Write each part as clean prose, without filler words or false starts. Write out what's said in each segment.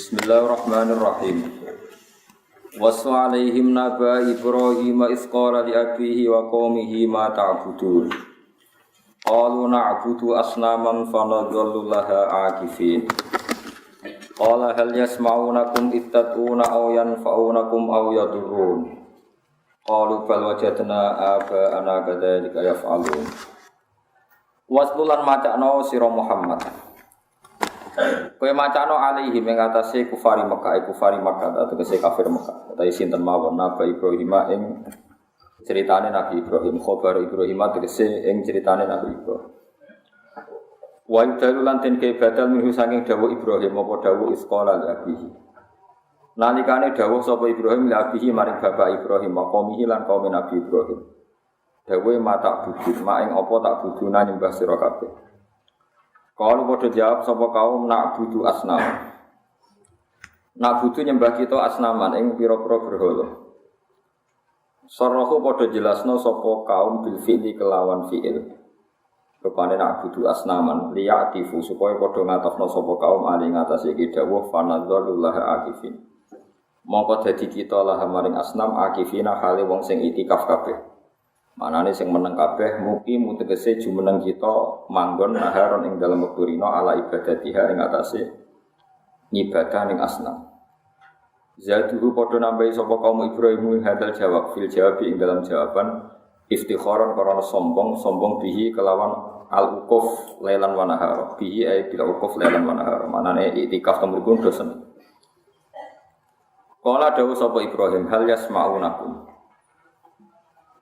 Bismillahirrahmanirrahim. Wassu alaihim naba Ibrahim iz qala li abihi wa qaumihi ma ta'budun. Qalu na'budu asnaman fa nadhallu laha 'akifin. Qala hal yasma'unakum ittaquna aw yanfa'unakum aw yadurrun. Qalu bal wajadna aba'ana kadzalika yaf'alun. Waslulan macakno sira Muhammad. Kowe macano alaihi ing atase kufari Makkah atau kafir Makkah. Utawi sinten mawon Nabi Ibrahim ing ceritane Nabi Ibrahim, khabar Ibrahim tegese ing ceritane Nabi Ibrahim. Wa yudalu lan ten ke badal minhu saking dawuh Ibrahim apa dawuh isqala li abihi. Nalikane dawuh sapa Ibrahim li abihi maring bapak Ibrahim maqamihi lan kaum Nabi Ibrahim. Dawuh mata budut mak ing apa tak buduna nyembah sira kabeh. Kalau bodoh jawab sapa kaum nak budu asnam. Nak budu nyembah kita asnaman ing pira-pira berhala. Sarahu bodoh jelasno sapa kaum bil fi'li kelawan fi'il. Rupane nak budu asnaman liya'tifu supaya padha ngatofno sapa kaum ali ngatasi iki dawuh fanadzalullah akifin. Mongko dadi kita lah maring asnam akifina hale wong sing itikaf kabeh. Manane sing meneng kabeh mugi mutegese jumeneng kita manggon naharon ing dalem wektu rina ala ibadatiha ing atase ngibadah ning asnam. Zaduhu padha nambahi sapa kaum Ibrahim hadal jawab fil jawab ing dalam jawaban iftikharan karena sombong bihi kelawan al-uquf lailan wa nahar. Bihi ay bil uquf lailan wa nahar. Manane iktikaf temuripun dosen. Qala dawuh sapa Ibrahim hal yasma'unakum.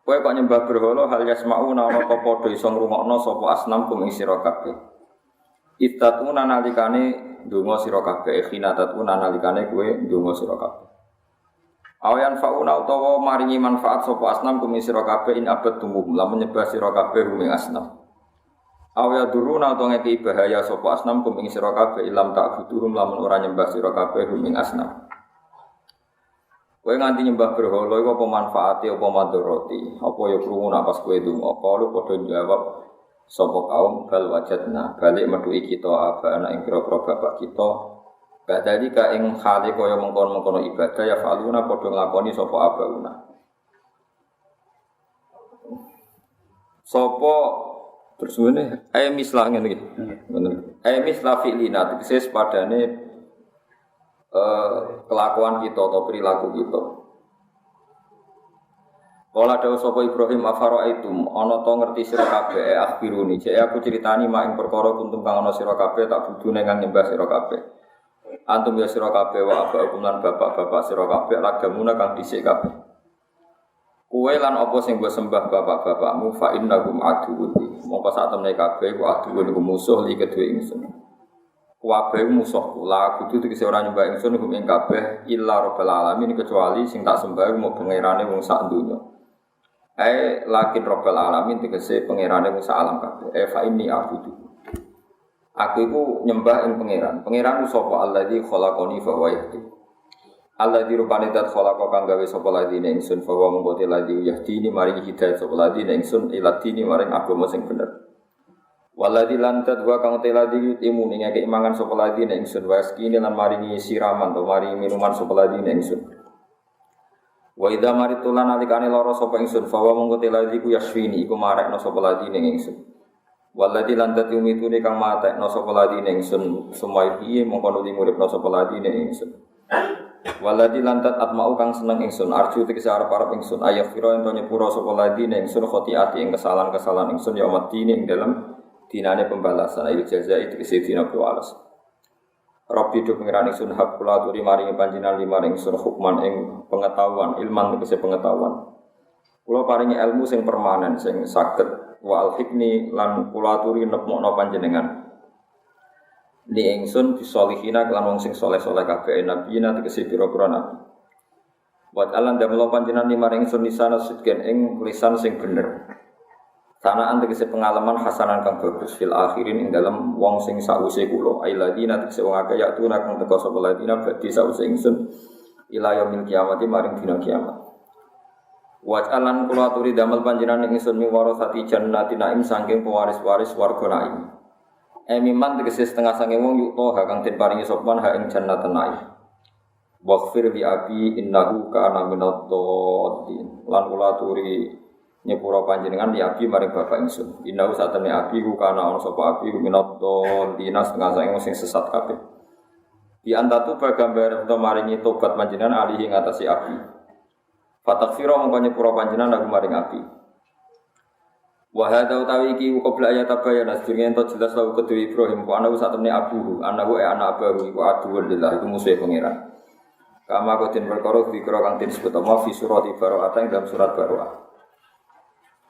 Kowe kok nyembah berhala hal yasma'una ana apa padha iso ngrungokno sapa asnam kum ing sira kabeh. Ittatuna nalikane ndonga sira kabeh, khinatatuna nalikane kowe ndonga sira kabeh. Awayan fauna utawa maringi manfaat sapa asnam kum ing sira kabeh in abad tumbuh lamun nyembah sira kabeh ing asnam. Awaya duruna utawa ngeki bahaya sapa asnam kum ing sira kabeh ilam tak butuhum lamun ora nyembah sira kabeh ing asnam. Kowe nganti nyembah berhala iku apa manfaate apa madharati? Apa ya krungu nak pas kowe ndonga? Kalu padha jawab sapa kaum bal wajadna balik metuki kita abana ing kira-kira bapak kita. Kadali ka ing hale kaya mengkon-mengkon ibadah ya faluna padha nglakoni sapa abauna. Sapa tersuwene mislah ngene iki. Ngoten. Mislah fi'lina tegese padane kelakuan kita atau perilaku kita. Kala dawuh sapa Ibrahim afara'aitum ana to ngerti sira kabeh akhbiruni jek aku critani mak ing perkara kuntum kang ana sira kabeh tak budune kang nyembah sira kabeh. Antum ya sira kabeh wa abakum lan bapak-bapak sira kabeh lagamuna kang dhisik kabeh. Kowe lan apa sing mbok sembah bapak-bapakmu fa innakum aduwwun. Mongko sak temne kabeh ku aduwwun ku musuh li kedue ingsun. Kabeh musuhku la kudu tegese ora nyembah ingsun hum ing kabeh illa rabbil alamin kecuali sing tak sembah mau pangerane wong sak donya. Lakin rabbil alamin tegese pangerane wong sak alam kabeh. Fa inni abudu. Aku iku nyembah ing pangeran. Pangeran sapa alladzi khalaqani fa huwa yahdi. Alladzi rupane dat khalaqa kang gawe sapa ladine ingsun fa huwa mungko ladzi yahdini maring hidayah sapa ladine ingsun ila dini maring agama sing bener. Waladzi lantat wa kang teladi yutimu ning ngeke mangan sapa ladine ingsun waskine lan maringi siraman to maringi minuman sapa ladine ingsun. Wa idza maritulan alikane lara sapa ingsun fa wa mongko teladi ku yasfini iku marekno sapa ladine ingsun. Waladzi lantat yumitune kang matekno sapa ladine ingsun sumayhi mongko nuli muripno sapa ladine ingsun. Waladzi lantat atmau kang seneng ingsun arju tegese arep-arep ingsun ayafira ento nyepura sapa ladine ingsun khotiati ing kesalahan-kesalahan ingsun ya matine ing dalem dinane pembalasan ayat jazaa itu dina balas. Rabbi do pengiran ingsun hak kula aturi maringi panjenengan limaring ingsun hukman ing pengetahuan, ilman tegese pengetahuan. Kula paringi ilmu sing permanen sing saged wa al-hikni lan kula aturi nepmokno panjenengan. Li ingsun bisolihina kelan wong sing saleh-saleh kabeh nabiyina tegese pira-pira nabi. Wa alan damel panjenengan limaring ingsun lisana sidqen ing lisan sing bener. Sanaan tegese pengalaman hasanan kang bagus fil akhirin ing dalam wong sing sause kula ailadina tegese wong akeh ya tuna kang teka sapa ladina badhe sause ingsun ila yaumil kiamati maring dina kiamat. Wa'alan kula aturi damel panjenengan ingsun mi warasati jannatin naim saking pewaris-waris warga naim. Miman tegese setengah sange wong yukto kang den paringi sopan ha ing jannatan naim. Waghfir li abi innahu kana minadh-dhalin. Lan kula turi nyepura panjenengan li abi maring bapak ingsun. Innahu satene abi ku kana ana sapa abi minadh-dhalin setengah sange wong sing sesat kabeh. Di antatu bagambar ento maringi tobat panjenengan alihi ngatasi abi. Fatakfira mongko nyepura panjenengan aku maring abi. Wa hadza utawi iki qabla ayat tabayana sedurunge ento jelas lawu kedue Ibrahim ku ana satemene abuhu anahu anak abahu iku aduwwul lillah iku musuhe pangeran. Kama kotin perkara dikira kang disebut apa fi surat Ibrahim dalam surat Baroah.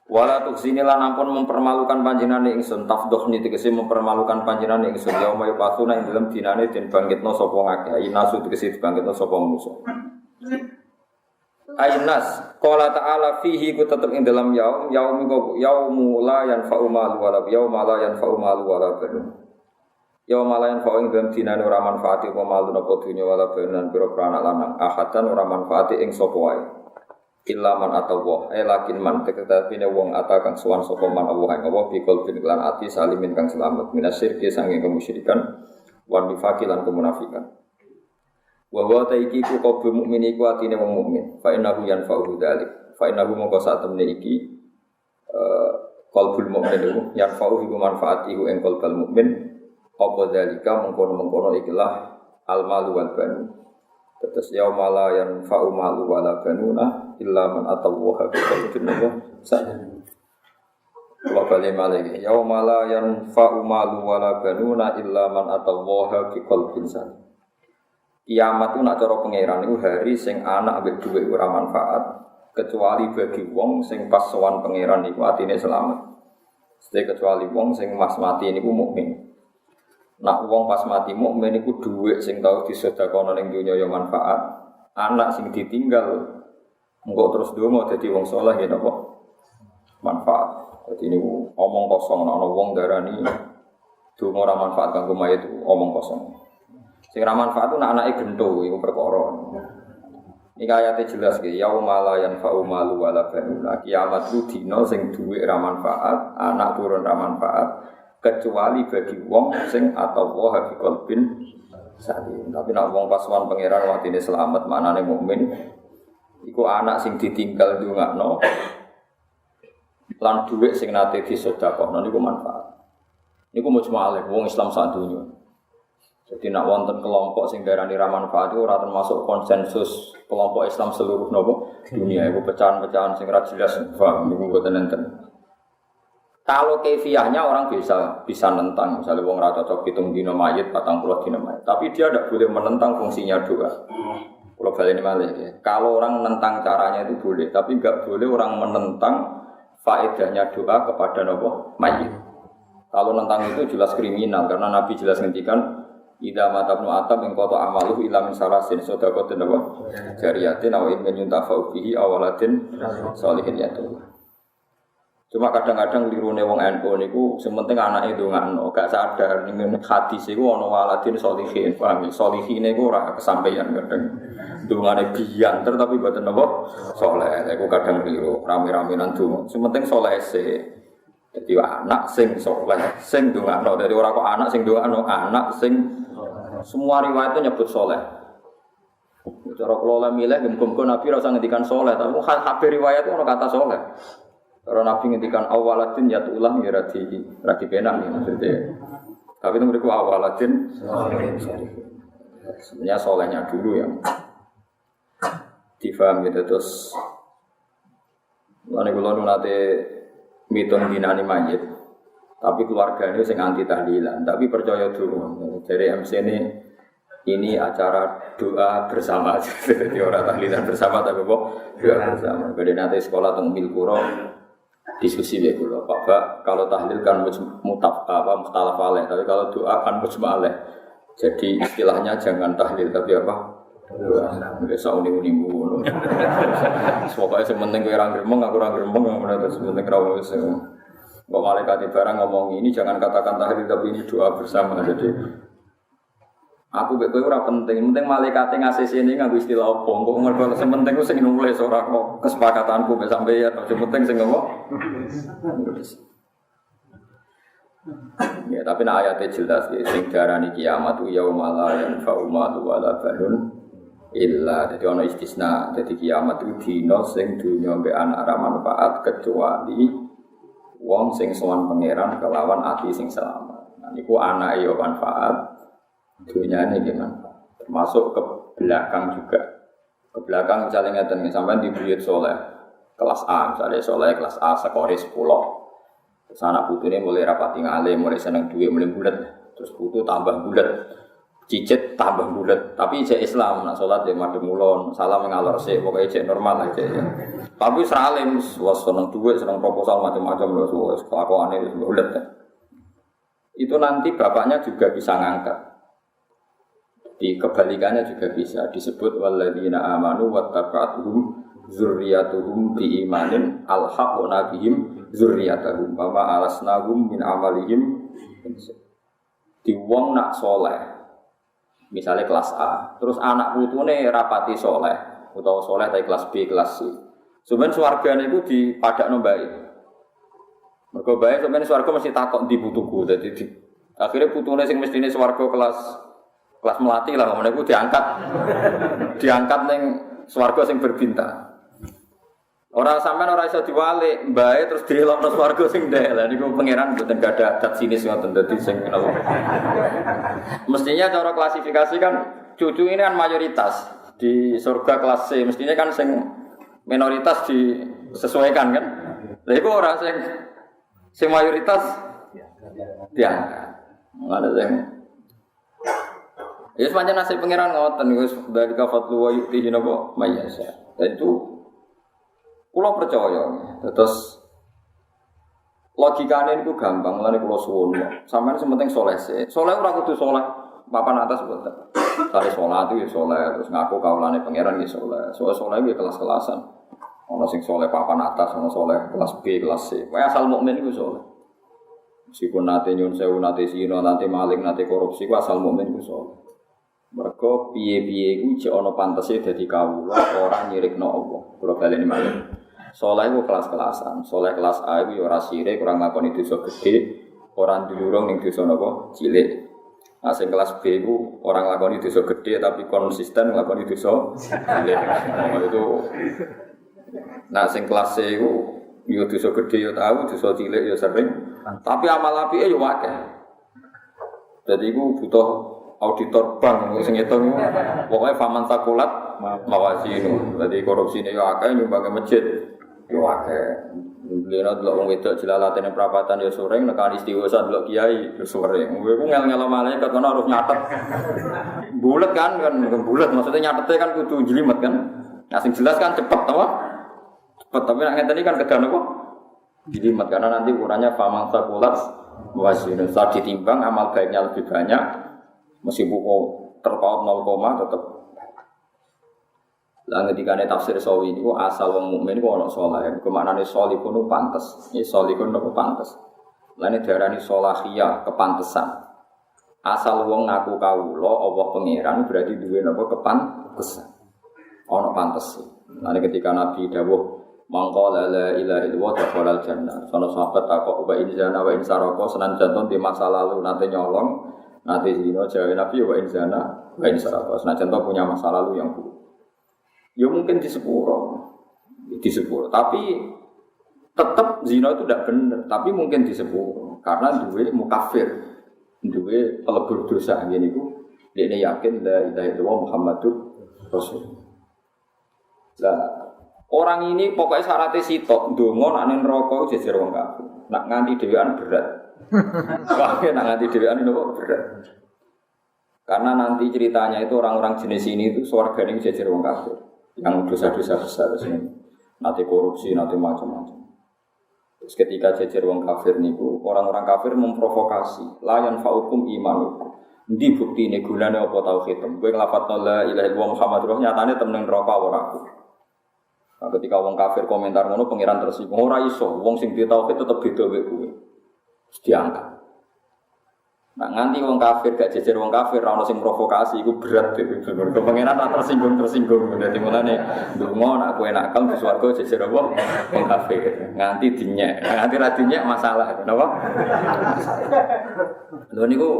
Wala tuksini lan ampun mempermalukan panjenengan ingsun tafdhuhni tegese mempermalukan panjenengan ingsun yauma yaqatuna ing dalem dinane den bangkitna sapa ngakeh inasu tegese dibangkitna sapa musuh. Ainas qala ta'ala fihi ku tetep ing dalam yaumu la yanfa'u malu wala yauma la yanfa'u malu wala banun. Yauma la yanfa'u ing dalam dinane ora manfaati apa malu napa dunya wala banun pira-pira anak lanang ahadan ora manfaati ing sapa wae. Illa man atawa lakin man tekatine wong atakan suwan sapa man Allah ing Allah bikul bin lan ati salimin kang selamat minasyirki sange kemusyrikan wan nifaqi lan kemunafikan. Wa wa taiki ku qabu mukmin iku atine wong mukmin fa innahu yanfa'u dzalik fa innahu mongko sak temne iki qalbul mukmin iku yanfa'u iku manfaati iku ing qalbul mukmin apa dzalika mengkono-mengkono ikilah al malu wal banun tetes yauma la yanfa'u malu wala banuna illa man atawaha bi qalbin sadaqah wa kalima lagi yauma la yanfa'u malu wala banuna illa man atawaha bi qalbin sadaqah. Kiamat itu nak cara pangeran itu hari sing anak ambek dhuwit ora manfaat kecuali bagi wong sing pas sowan pangeran iku atine selamat. Sedhe kecuali wong sing mas mati niku mukmin. Nak wong pas mati mukmin iku dhuwit sing tau disedekahno ning donya ya manfaat. Anak sing ditinggal engko terus donga dadi wong saleh ya napa? Manfaat. Dadi niku omong kosong ana wong darani donga ora manfaat kanggo mayit omong kosong. Sing ra manfaat ku nek anake gento iku perkara. Iki ayate jelas iki yauma la yanfa'u malu wala banun. Kiamat ku dina sing duwe ra manfaat, anak turun ra manfaat kecuali bagi wong sing atawa bi qalbin salim. Tapi nek wong pasuwan pangeran watine selamat manane mukmin iku anak sing ditinggal ndongakno lan dhuwit sing nate disedekahno niku manfaat. Niku mujma'al wong Islam sak donya. Jadi nak wonten kelompok sing darani ra manfaat ora termasuk konsensus kelompok Islam seluruh nopo dunia. Iku pecahan-pecahan sing ra jelas paham niku mboten enten. Kalau kefiahnya orang bisa nentang, misalnya wong ra cocok pitung dina mayit, 40 dina mayit. Tapi dia tidak boleh menentang fungsinya doa. Kalau baleni malih ya. Kalau orang menentang caranya itu boleh, tapi enggak boleh orang menentang faedahnya doa kepada nopo mayit. Kalau nentang itu jelas kriminal karena Nabi jelas ngendikan Ida matabnu atam ing qata amaluhu ila min salasin sadaqatin wa jariyatin aw in yuntafa'u bihi awalatin sholihin yatu. Cuma kadang-kadang lirune wong NU niku sing penting anake ndongakno, gak sadar ning hadis iku ana waladin sholihin, paham ya? Sholihine iku ora kesampaian kadang. Ndongane biyanter tapi mboten napa saleh. Iku kadang keliru, rame-ramenan donga. Sing penting saleh sik. Dadi anak sing saleh, sing ndongakno. Dadi ora kok anak sing ndongakno, anak sing semua riwayat itu nyebut soleh. Cara kelola milih, muka-muka Nabi rasa ngendikan soleh. Tapi kabeh riwayat itu ada kata soleh. Kalau Nabi ngendikan awalatin ya tulang ya radi penak nih maksudnya. Tapi itu mereka awalatin. Sebenarnya solehnya dulu yang difaham gitu terus. Lalu kalau nanti mitun dinani mayit. Tapi keluarganya sing anti tahlilan, tapi percaya dulu dari MC ini acara doa bersama, jadi orang tahlilan bersama tapi kok doa bersama. Beda nanti sekolah tengmil kuro diskusi ya kuro, Pak kalau tahlil kan mukhtalaf alaih, tapi kalau doa kan mujma' alaih. Jadi istilahnya jangan tahlil tapi apa? Doa. Biasa uning-uning. Pokoknya sementing kowe ra gremeng, aku ra gremeng, ngono terus sementing ra wis. Kok malaikat barang ngomong ini jangan katakan tahlil tapi ini doa bersama. Jadi aku mek kowe ora penting malaikate ngasih sini nganggo istilah apa. Kok mergo sementing ku sing nulis ora kok kesepakatanku mek sampeyan. Sing penting sing ngomong. Ya, tapi nek ayate jelas ya sing diarani kiamat ku yaumul la yanfa'u malun wala banun illa. Dadi ana istisna. Dadi kiamat itu dina sing dunya mbek anak ora manfaat kecuali wong sing sowan pangeran kelawan ati sing selamat. Nah niku anake ya manfaat, dunyane nggih manfaat. Termasuk ke belakang juga. Ke belakang misalnya ngeten sampean di buyut saleh kelas A, misalnya saleh kelas A skore 10. Terus anak putune mulai rapati ngalim, mulai seneng duit, mulai bulet. Terus putu tambah bulet, cicit tambah bulet. Tapi cek Islam, nak sholat ya madem mulon, salam ngalor sih, pokoknya cek normal aja ya. Tapi seralim, was seneng duit, seneng proposal macam-macam loh, was kelakuannya itu bulet. Itu nanti bapaknya juga bisa ngangkat. Di kebalikannya juga bisa disebut walladzina amanu wattaba'atuhum zurriyatuhum biimanin alhaqna bihim zurriyatahum wa ma alasnahum min amalihim. Di wong nak soleh misalnya kelas A terus anak putune rapati soleh utawa soleh tapi kelas B kelas C sebenarnya swargane iku dipadakno bae mergo bae sebenarnya swarga mesti takok ndi putuku dadi akhirnya putune sing mestine swarga kelas melati lah ngene iku diangkat ning swarga sing berbintang. Orang sampean ora iso diwalik, mbae terus dilokno swarga sing ndek. Lah niku pangeran mboten gadah adat sinis ngoten dadi sing napa. Mestinya cara klasifikasi kan cucu ini kan mayoritas di surga kelas C, mestinya kan sing minoritas disesuaikan kan. Lah iku ora sing mayoritas diangkat. Ada sing ya sepanjang nasib pangeran ngoten wis dari kafatlu wa yu'tihi napa mayasa. Dan itu kula percaya, terus logikane niku gampang, mulane kula suwun. Sampeyan sementing saleh sih. Saleh ora kudu saleh papan atas mboten. Saleh salat iki saleh, terus ngaku kaulane pangeran iki saleh. Soale saleh iki kelas-kelasan. Ana sing saleh papan atas, ana saleh kelas B, kelas C. Wae asal mukmin iku saleh. Meskipun nate nyun sewu, nate zina, nate maling, nate korupsi, ku asal mukmin iku saleh. Mergo piye-piye iku jek ana pantese dadi kawula ora nyirikno Allah. Kula baleni malih. Saleh iku kelas-kelasan. Saleh kelas A iku ya ora sirik, ora ngakoni dosa gedhe, ora ndulurung ning dosa napa cilik. Nah sing kelas B iku ora nglakoni dosa gedhe tapi konsisten nglakoni dosa cilik. Itu nah sing kelas C iku ya dosa gedhe ya tau, dosa cilik ya sering. Tapi amal apike ya akeh. Dadi iku butuh auditor bank sing ngitung pokoke faman takulat mawazinu. Dadi korupsine yo akeh nyumbang masjid yo akeh. Lha delok wong wedok jelalatene prapatan yo sore nekani istighosah delok kiai yo sore. Kowe ku ngel-ngelo malaikat kono harus nyatet. Bulet kan bulet maksudnya nyatete kan kudu jelimet kan. Nah sing jelas kan cepet apa? Cepet tapi nek ngeten iki kan kedan apa? Jelimet karena nanti ukurannya faman takulat mawazinu. Saat ditimbang amal baiknya lebih banyak. Meskipun terpaut 0, tetap. Lah ketika tafsir sawi niku asal wong mukmin iku ana saleh. Kemaknane salihun ku pantes. Ya salihun ku pantes. Lah nek diarani salahiyah kepantesan. Asal wong ngaku kawula Allah pangeran berarti duwe napa kepantesan. Ana pantes. Lah ketika Nabi dawuh mangko la ilaha illallah dakhalal jannah. Sono sahabat takok wa inzana wa insaraka senan jantung di masa lalu nate nyolong nanti zina jawab Nabi wa inzana wa insaraka. Senajan to punya masa lalu yang buruk. Ya mungkin di sepuro, tapi tetap zina itu tidak benar. Tapi mungkin di sepuro karena duwe mukafir, duwe pelebur dosa ngene iku. Dene yakin la ilaha illallah Muhammadur Rasul. Lah orang ini pokoknya syaratnya sitok ndonga nek ning neraka jejer wong kafir. Nak nganti dhewean berat. Wah, nak nganti dhewean nopo berat. Karena nanti ceritanya itu orang-orang jenis ini itu swargane jejer wong kafir. Yang dosa-dosa besar sini. Nanti korupsi, nanti macam-macam. Terus ketika jejer wong kafir niku, orang-orang kafir memprovokasi, layan faukum imanukum. Ndi buktine gunane apa tauhid? Kowe nglafatno la ilaha illallah Muhammadur Rasul nyatane temen neraka ora aku. Nah, ketika wong kafir komentar ngono pangeran tersinggung. Ora iso, wong sing di tauhid tetep beda wae kowe. Diangkat. Nah nganti wong kafir gak jejer wong kafir ra ono sing provokasi iku berat iki. Kepengenan ra tersinggung. Dadi mulane ndonga nak kowe nakal di swarga jejer apa wong kafir. Nganti dinyek. Nganti ra dinyek masalah. Napa? Lho niku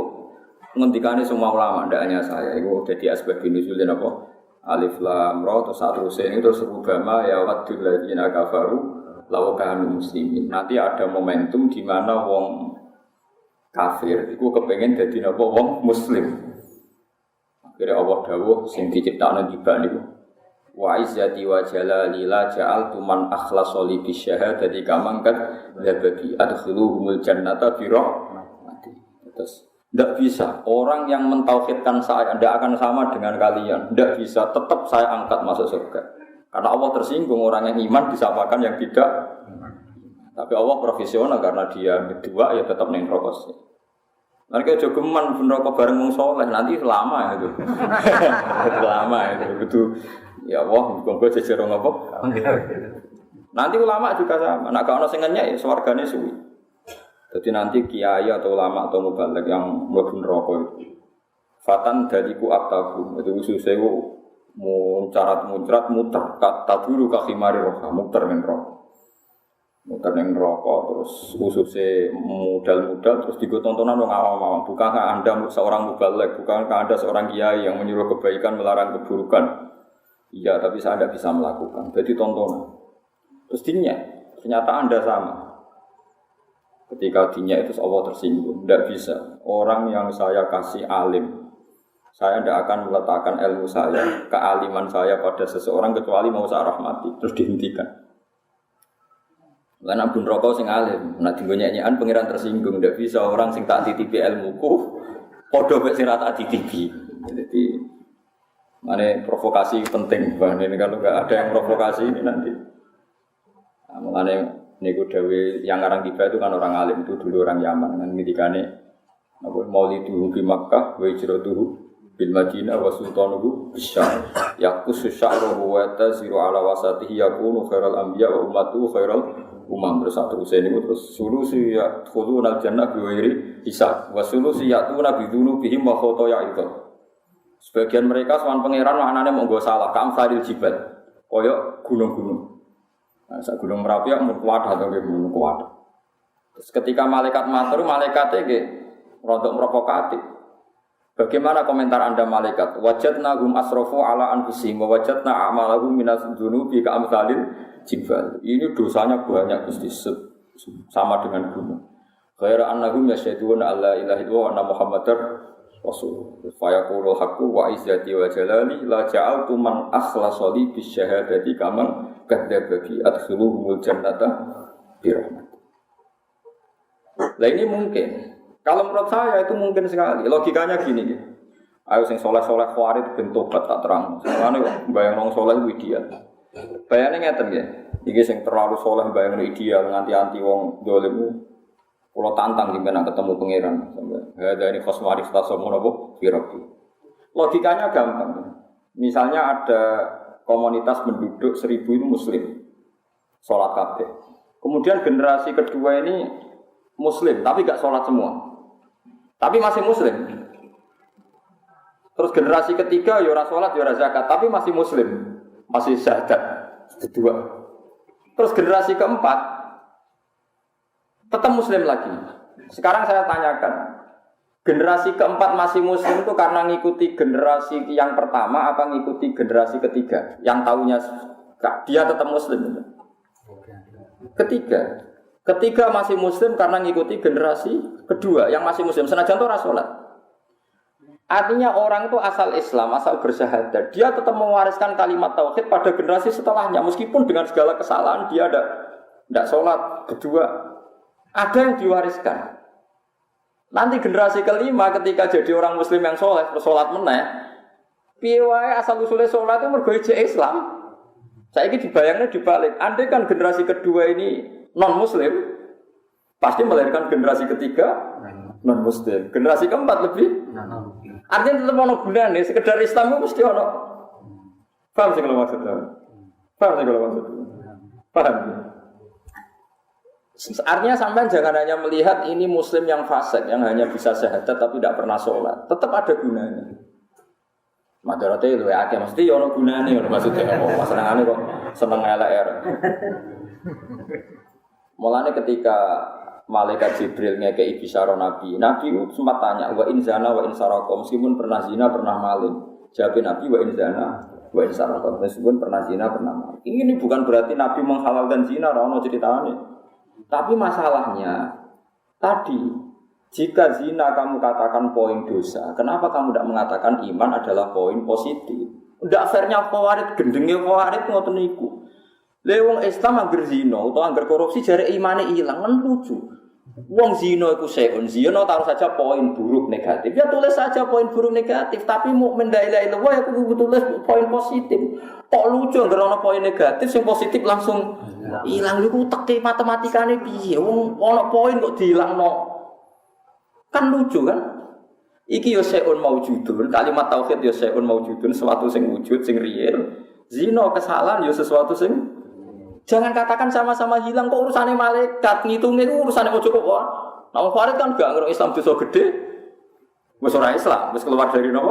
ngendikane semua ulama ndak hanya saya. Iku dadi asbab nuzul napa? Alif lam ra terus saterusé ini terus rubama ya wadul ladzina kafaru law kanu muslimin. Nanti ada momentum di mana wong kafir iku kepengin dadi napa wong muslim. Akhire Allah dawuh sing diciptakno tiba niku wa izzati wa jalali la ja'altu man akhlasa li bisyahadati kamangkat labadi adkhuluhumul jannata bi rahmati. Terus tidak bisa orang yang mentauhidkan saya tidak akan sama dengan kalian. Tidak bisa, tetap saya angkat masuk surga. Karena Allah tersinggung orang yang iman disapakan yang tidak. Tapi Allah profesional karena dia berdua ya tetap neng rokok. Nanti kalau jogeman pun rokok bareng wong soleh nanti lama itu. Lama itu betul. Ya Allah, gue jejer apa? Nanti ulama juga sama. Nak kalau sing ngenyek ya swargane suwi. Jadi nanti kiai atau ulama atau mubaligh yang mlebu neraka itu. Fatan dadiku aktabu. Itu ususé muncrat muter kata dulu kahimari roha muter ning neraka. Muter ning neraka terus ususé mudal-mudal terus digo tontonan wong awam-awam. Bukankah Anda seorang mubaligh, bukankah Anda seorang kiai yang menyuruh kebaikan melarang keburukan? Iya, tapi saya tidak bisa melakukan. Jadi tontonan. Terus dinya, ternyata Anda sama. Ketika dinya itu Allah tersinggung. Tidak bisa. Orang yang saya kasih alim, saya tidak akan meletakkan ilmu saya, kealiman saya pada seseorang kecuali mau saya rahmati. Terus dihentikan. Karena bun rokok sing alim, nah tinggal nyanyian pengiran tersinggung. Tidak bisa orang sing tak titipi ilmuku, podo mek sing ra tak titipi. Jadi mana provokasi penting, bahkan ini kalau nggak ada yang provokasi ini nanti. Nah, mana niku dewi yang orang tiba itu kan orang alim itu dulu orang Yaman kan ngendikane apa maulidu bi Makkah wa hijratuhu bil Madinah wa sultanuhu bisyam yaqus sya'ruhu wa taziru ala wasatihi yakunu khairal anbiya wa ummatuhu khairal umam. Terus terus ini terus sulusi ya khulunal jannah bi ghairi hisab wa sulusi ya'tuna bi dzunubihim wa khotoya itu. Sebagian mereka sowan pangeran maknane monggo salah kam faril jibal koyok gunung-gunung. Nah, sak gunung Merapi mun kuat atau nggih mun kuat. Terus ketika malaikat matur malaikate nggih rodok provokatif. Bagaimana komentar Anda malaikat? Wajadna hum asrafu ala anfusihim wa wajadna a'malahum minas dzunubi ka amsalil jibal. Ini dosanya banyak Gusti sama dengan gunung. Ghaira annahum yasyhaduna alla ilaha illallah wa anna muhammadar rasul. Fa yaqulu haqqu wa izzati wa jalali la ja'altu man akhlasa li bisyahadati kaman kadzdzaba adkhuluhumul jannata bi rahmat. Lah ini mungkin. Kalau menurut saya itu mungkin sekali. Logikanya gini. Ayo sing saleh-saleh khawarit ben tobat tak terang. Soalnya bayang wong saleh ku ideal. Bayane ngeten nggih. Iki sing terlalu saleh bayang ideal nganti anti wong dolim. Kula tantang sampeyan ketemu pangeran sampeyan. Ya dari khosmari stasomo napa firabi. Logikanya gampang. Misalnya ada komunitas penduduk 1000 itu muslim. Salat kabeh. Kemudian generasi kedua ini muslim tapi enggak salat semua. Tapi masih muslim. Terus generasi ketiga ya ora salat ya ora zakat tapi masih muslim. Masih syahadat. Kedua. Terus generasi keempat tetap muslim lagi. Sekarang saya tanyakan, generasi keempat masih muslim itu karena ngikuti generasi yang pertama apa ngikuti generasi ketiga? Yang tahunya dia tetap muslim. Ketiga masih muslim karena ngikuti generasi kedua yang masih muslim. Senajan itu ora salat. Artinya orang itu asal Islam, asal bersyahadat, dia tetap mewariskan kalimat tauhid pada generasi setelahnya meskipun dengan segala kesalahan dia tidak salat kedua. Ada yang diwariskan. Nanti generasi kelima ketika jadi orang muslim yang soleh, bersolat meneh, piye wae asal usule solat itu mergo ijek Islam. Saiki dibayangnya dibalik. Andai kan generasi kedua ini non muslim, pasti melahirkan generasi ketiga non muslim. Generasi keempat lebih. Artinya tetap ono gunane, sekedar Islam itu mesti ono. Paham sih kalau maksudnya? Paham? Artinya sampean jangan hanya melihat ini muslim yang fasik yang hanya bisa syahadat tapi tidak pernah sholat. Tetap ada gunanya. Madarate luwe akeh mesti ya ono gunane ngono maksudnya apa senengane kok seneng LR. Mulane ketika malaikat Jibril ngekei bisyara Nabi sempat tanya wa in zana wa in sarqa meskipun pernah zina pernah maling. Jawab Nabi wa in zana wa in sarqa meskipun pernah zina pernah maling. Ini bukan berarti Nabi menghalalkan zina ora ono ceritane. Tapi masalahnya tadi jika zina kamu katakan poin dosa, kenapa kamu tidak mengatakan iman adalah poin positif? Tidak fairnya Khawarij, gendengnya Khawarij ngoten niku. Lewong Islam angger zina atau angger korupsi jare imane ilang kan lucu. Wong zina iku seun, zina taruh saja poin buruk negatif. Ya tulis saja poin buruk negatif, tapi mukmin la ilaha illallah ya kudu tulis poin positif. Kok lucu angger ana poin negatif sing positif langsung ilang niku teke matematikane piye? Wong ana poin kok diilangno. Kan lucu kan? Iki yo seun maujudun, kalimat tauhid yo seun maujudun, sesuatu sing wujud, sing real. Zina kesalahan yo sesuatu sing jangan katakan sama-sama hilang kok urusane malaikat, ngitungnya itu urusane ojo kok. Nah, Khawarij kan gak ngerti Islam dosa gede. Wis ora Islam, wis keluar dari napa?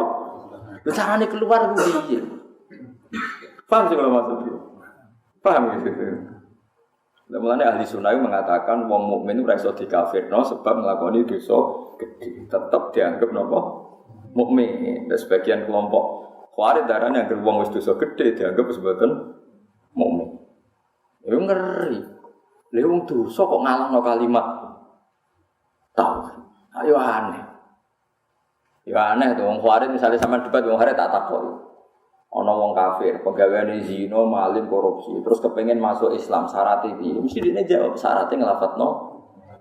Lha carane keluar ku piye? Paham sih kalau maksudnya? Paham gitu. Mulane ahli sunnah mengatakan wong mukmin ora iso dikafirno sebab nglakoni dosa gede, tetap dianggap napa mukmin. Dan sebagian kelompok Khawarij darane anggere wong wis dosa gede dianggap sebagai mukmin. Ya ngeri. Lha wong dosa kok ngalahno kalimat tauhid. Ayo aneh. Ya aneh to wong Khawarij misalnya sampean debat wong Khawarij tak takoni. Ana wong kafir, pegawaiane zina, maling, korupsi, terus kepengen masuk Islam syaratnya piye? Mesti dene jawab syaratnya nglafatno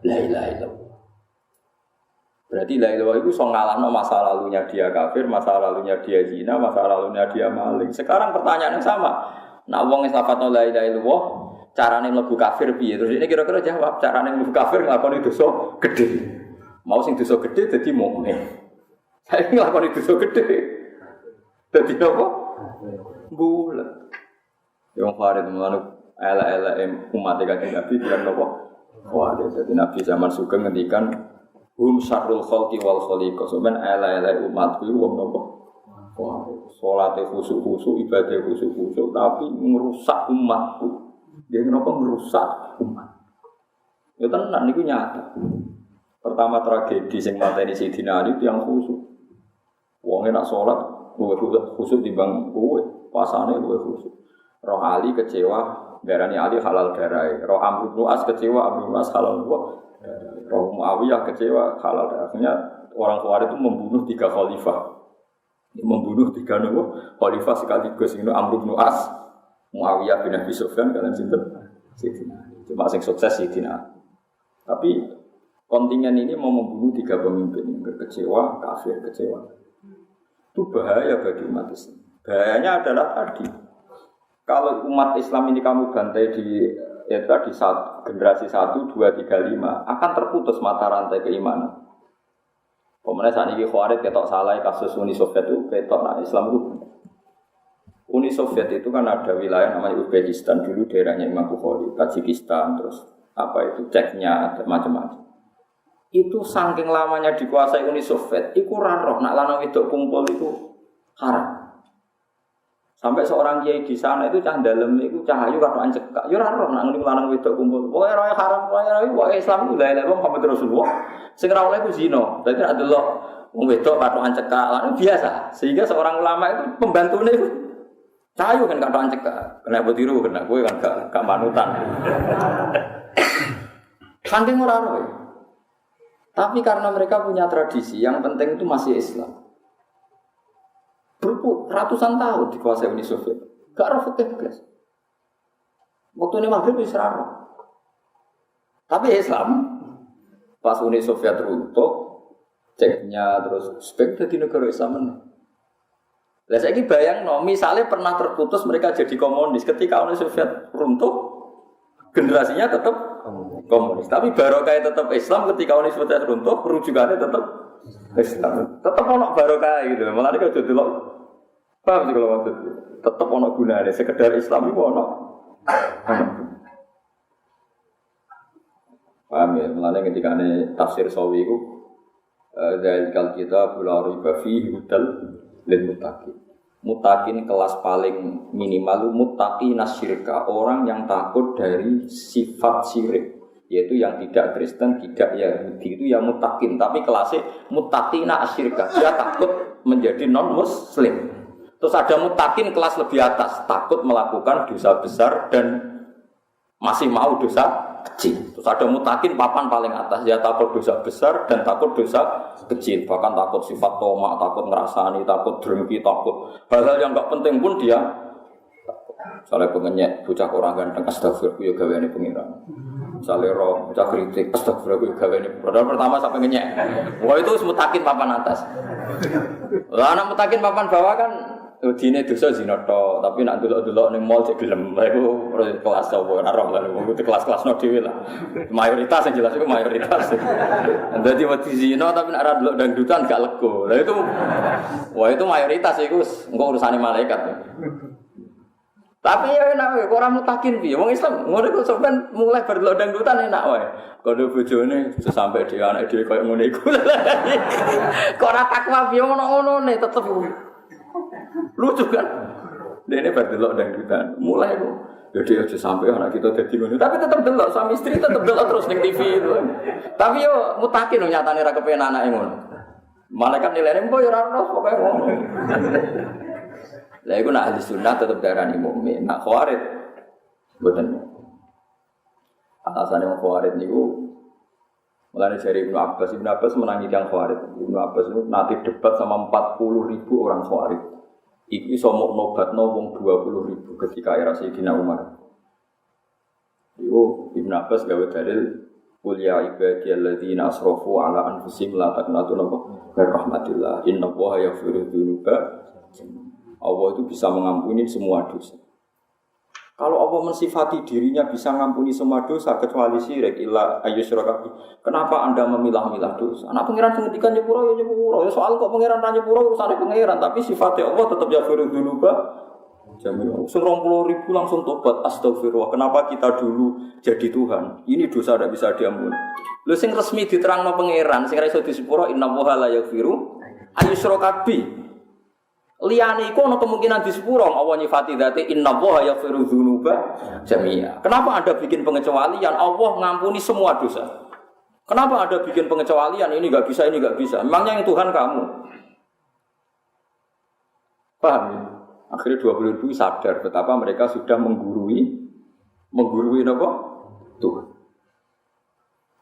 la ilaha illallah. Berarti la ilaha itu iso ngalahno masa lalunya dia kafir, masa lalunya dia zina, masa lalunya dia maling. Sekarang pertanyaan yang sama. Nah wong wis nglafatno la ilaha illallah, carane mlebu kafir piye? Terus ini kira-kira jawab carane mlebu kafir nglakoni dosa gede. Mau sing dosa gede dadi mukmin. Saya nglakoni dosa gede. Dadi apa? Bulat. Yang Khawarij itu ala-ala umat Kanjeng Nabi bilang apa? Khawarij. Jadi Nabi zaman sugeng ngendikan hum syarrul khalqi wal khaliqah. Sampeyan ala-ala umatku iku wong napa? Khawarij. Salate khusyuk-khusyuk, ibadah khusyuk-khusyuk tapi merusak umatku. Dia kenapa merusak umat? Ya tenan niku nyata. Pertama tragedi sing mateni Sayyidina Ali yang khusyuk. Wong nak salat luwe khusyuk timbang kowe, pasane luwe khusyuk. Roh Ali kecewa, darani Ali halal darai. Roh Amr bin As kecewa, Amr bin As halal darah. Roh Muawiyah kecewa, halal darahnya. Orang Khawarij itu membunuh 3 khalifah. Membunuh 3 khalifah sekaligus. Ini Amr bin As, Muawiyah bin Abi Sufyan, kalian sinten? Sayyidina. Cuma sing sukses Sayyidina. Tapi kontingen ini mau membunuh 3 pemimpin yang kecewa, kafir kecewa. Itu bahaya bagi umat Islam. Bahayanya adalah tadi, kalau umat Islam ini kamu bantai di generasi 1, 2, 3, 5 akan terputus mata rantai keimanan. Kemudian saat ini Khawarij ketok salah kasus Uni Soviet itu ketok nah Islam itu. Uni Soviet itu kan ada wilayah namanya Uzbekistan dulu daerahnya Imam Bukhari, Tajikistan terus apa itu Ceknya dan macam-macam. Itu saking lamanya dikuasai Uni Soviet, iku ora roh nak lanang wedok kumpul itu haram. Sampai seorang kiai di sana itu cah dalem iku cahayu katokan cekak. Ya ora roh nak ngene lanang wedok kumpul. Pokoke roe haram, pokoke Islam ku la ilaha illallah Muhammad Rasulullah. Sing ora oleh ku zina. Dadi nek delok wong wedok katokan cekak lan biasa. Sehingga seorang ulama itu pembantune itu cahayu kan katokan cekak. Kena botiru kena kowe kan gak manutan. Saking ora roe. Tapi karena mereka punya tradisi, yang penting itu masih Islam. Ratusan tahun dikuasai Uni Soviet. Gak roh fikih blas. Waktu ini maghrib bisa roh. Tapi Islam, pas Uni Soviet runtuh, Ceknya terus Uzbek jadi negara Islam. Lah saiki bayangno, misalnya pernah terputus mereka jadi komunis, ketika Uni Soviet runtuh, generasinya tetap komunis. Tapi barokah tetap Islam ketika Uni Soviet runtuh, rujukannya tetap Islam. Tetap ono barokah gitu. Malah nek aja delok. Paham sih kalau maksud. Tetap ono gunane sekedar Islam iku ono. Paham ya? Mulane ketikane tafsir Sawi iku zalikal kitabul la raiba fihi hudal lil muttaqin. Muttaqin kelas paling minimal muttaqin asyirka, orang yang takut dari sifat syirik, yaitu yang tidak Kristen, tidak Yahudi, itu yang muttaqin, tapi kelasnya muttaqina asyirka, dia takut menjadi non muslim. Terus ada muttaqin kelas lebih atas, takut melakukan dosa besar dan masih mau dosa kecil. Terus ada muttaqin papan paling atas, dia takut dosa besar dan takut dosa kecil, bahkan takut sifat tomak, takut ngerasani, takut drengki, takut hal-hal yang enggak penting pun dia. Misalnya pengenyek, bocah orang ganteng, astagfirullah, ya gaweane pengiran. Misalnya roh, bocah kritik, astagfirullah, ya gaweane. Padahal pertama sampai ngenyek. Wah itu muttaqin papan atas. Lah anak muttaqin papan bawah kan dine dosa zina tok, tapi nak delok-delok ning mall cek gelem. Lah iku kelas apa ora roh lah, itu kelas-kelasno dhewe lah. Mayoritas yang jelas itu mayoritas. Dadi wedi zina tapi nak ora delok dangdutan gak lego. Lah itu wah itu mayoritas iku engko urusane malaikat. Tapi ya enak wae, ora mutakin piye. Wong Islam ngono iku sampean mulai berdelok dangdutan enak wae. Kono bojone sampai dhewe anak dhewe koyo ngono iku. Kok ora takwa piye ngono-ngonone tetep lucu kan? Dene berdelok dangdutan. Mulai kok jadi aja sampai anak kita dadi ngono. Tapi tetep delok suami istri tetep delok terus ning TV itu. Tapi yo mutakin nyatane ra kepen anake ngono. Malaikat nilainya mbok yo ora ono pokoke ngono. Lah iku nak ahli sunnah tetep darani mukmin. Nak khawarij mboten. Alasane wong khawarij niku mulane jari Ibnu Abbas menangi yang khawarij. Ibnu Abbas itu nanti debat sama 40.000 orang khawarij. Iku iso nobatno wong 20.000 ketika era Sayyidina Umar. Iku Ibnu Abbas gawe dalil qul ya ibadiyalladzina asrafu ala anfusihim la taqnatu min rahmatillah innallaha yaghfiru dzunuba. Allah itu bisa mengampuni semua dosa. Kalau Allah mensifati dirinya bisa mengampuni semua dosa kecuali syirik illa ayyusyraka. Kenapa Anda memilah-milah dosa? Anak pangeran sing ngendikan nyepuro ya nyepuro. Ya soal kok pangeran ra nyepuro urusane pangeran, tapi sifatnya Allah tetap yaghfiru dzunuba jami'an. 20.000 langsung tobat astagfirullah. Kenapa kita dulu jadi Tuhan? Ini dosa tidak bisa diampuni. Lho sing resmi diterangno pangeran, sing ra iso disepuro innallaha la yaghfiru ayyusyraka bi. Liyane iku ana kemungkinan di sepuro Allah nyifati dzate innallaha yaghfiru dzunuba jami'a. Kenapa Anda bikin pengecualian? Allah ngampuni semua dosa. Kenapa Anda bikin pengecualian? Ini enggak bisa, ini enggak bisa. Memangnya yang Tuhan kamu. Paham ya? Akhirnya 20.000 sadar betapa mereka sudah menggurui apa? Tuhan.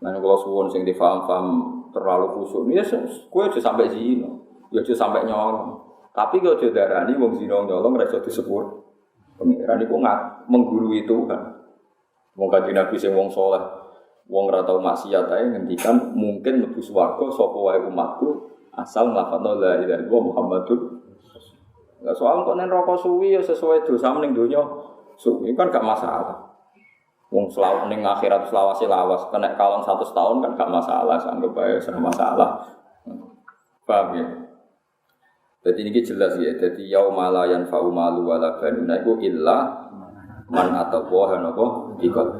Nah, kalau suwun sing difaham-faham terlalu khusyuk, ya kowe aja sampai zino, ya aja sampai nyolong. Tapi kalau jodarani wong zina nyolong ora iso disepur. Pengiran iku menggurui Tuhan. Wong kanjeng Nabi sing wong saleh, wong ora tau maksiat ae ngendikan mungkin mlebu swarga sapa wae umatku asal nglafadzna la ilaha illallah Muhammadur. Lah soal kok nek neraka suwi ya sesuai dosa ning donya suwi kan gak masalah. Wong selawase ning akhirat selawase lawas kena kalon 100 tahun kan gak masalah, anggap bae sama masalah. Paham ya? Jadi ini jelas ya. Jadi yaumala yanfa'u malu wala banuna iku illa man atawaha napa dikon.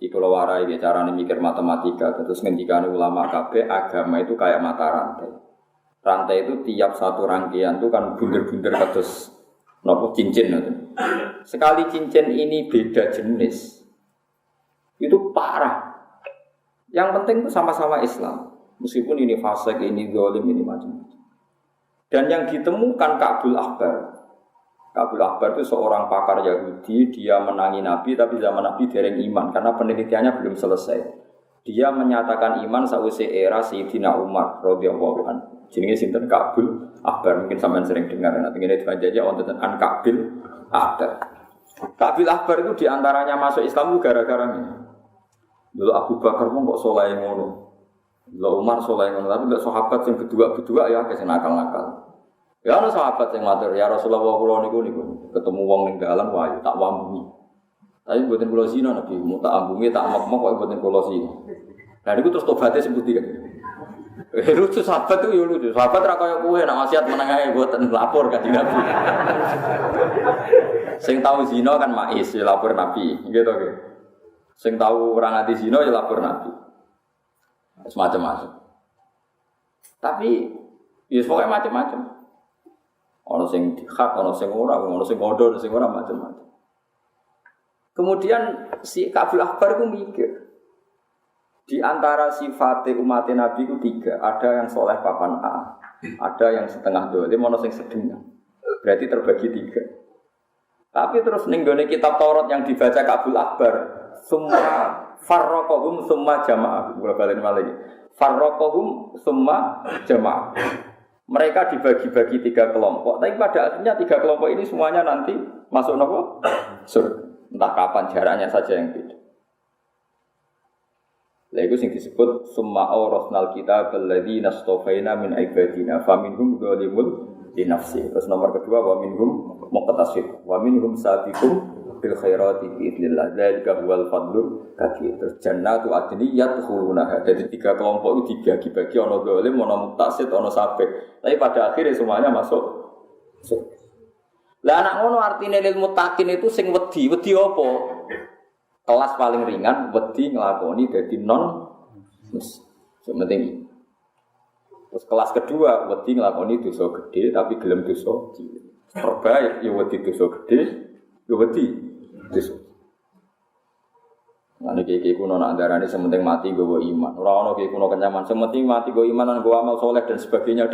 Di kula warai ge carane mikir matematika terus ngendikane ulama kabeh agama itu kayak mata rantai. Rantai itu tiap satu rangkaian itu kan bunder-bunder kados napa cincin itu. Sekali cincin ini beda jenis. Itu parah. Yang penting itu sama-sama Islam. Meskipun ini fasik, ini zalim, ini macam-macam. Dan yang ditemukan Ka'bul Ahbar. Ka'bul Ahbar itu seorang pakar Yahudi, dia menangi Nabi tapi zaman Nabi dereng iman karena penelitiannya belum selesai. Dia menyatakan iman sausé era Sayyidina Umar radhiyallahu anhu. Jenenge sinten Ka'bul Ahbar, mungkin sampean sering dengar nanti ngene dipanjaya wonten an Ka'bul Ahbar. Ka'bul Ahbar itu diantaranya masuk Islam itu gara-gara ini. Dulu Abu Bakar kok saleh ngono. Dulu Umar saleh ngono, tapi lek sahabat sing bedua-bedua ya akeh nakal-nakal. Ya ana sahabat yang matur, ya Rasulullah kula niku ketemu wong ning dalan wae tak wambungi. Tapi mboten kula zina Nabi, mu tak ambungi tak mek-mek kok mboten kula zina. Lah niku terus tobaté sebuti kan. Lucu sahabat itu ya lucu. Sahabat ra kaya kowe nek wasiat meneng ae mboten lapor kan Nabi. Sing tau zina kan Maiz ya lapor Nabi, gitu. Sing tahu orang ati zina ya lapor Nabi. Semacam-macam. Tapi ya pokoknya macam-macam. Ono sing dihak, ono sing ora, ono sing ngodo, ono sing ora macam-macam. Kemudian si Ka'bul Ahbar itu mikir. Di antara sifat umat Nabi itu 3. Ada yang soleh papan A, ada yang setengah dolim, ono sing sedengah. Berarti terbagi 3. Tapi terus ninggone kitab Taurat yang dibaca Ka'bul Ahbar, summa farraqahum summa jama'ah. Kula balen malih. Farraqahum summa jama'ah. Mereka dibagi-bagi 3 kelompok, tapi pada akhirnya 3 kelompok ini semuanya nanti masuk nopo? Surga. Entah kapan jaraknya saja yang beda. Lah iku sing disebut summa awrasnal kitab alladziina astafaina min ibadina faminhum dzalimun li nafsi. Terus nomor kedua wa minhum muqtasid wa minhum sabiqun bil khairati bi idznillah. Dzalika huwal fadlul kabir. Terus jannatu adni yadkhulunaha. Jadi 3 kelompok itu dibagi-bagi ana zalim, ana muqtasid, ana sabiq. Tapi pada akhirnya semuanya masuk surga. Lah anak ngono artine lil muttaqin itu sing wedi apa? Kelas paling ringan wedi nglakoni dadi non muslim. Sing penting. Terus kelas kedua wedi nglakoni dosa gede tapi gelem dosa cilik. Terbaik ya wedi dosa gede, ya wedi dosa. Ngene iki kuno nak darane sementing mati nggawa iman. Ora ono iki kuno kenyaman, sementing mati nggawa iman lan nggawa amal soleh dan sebagainya.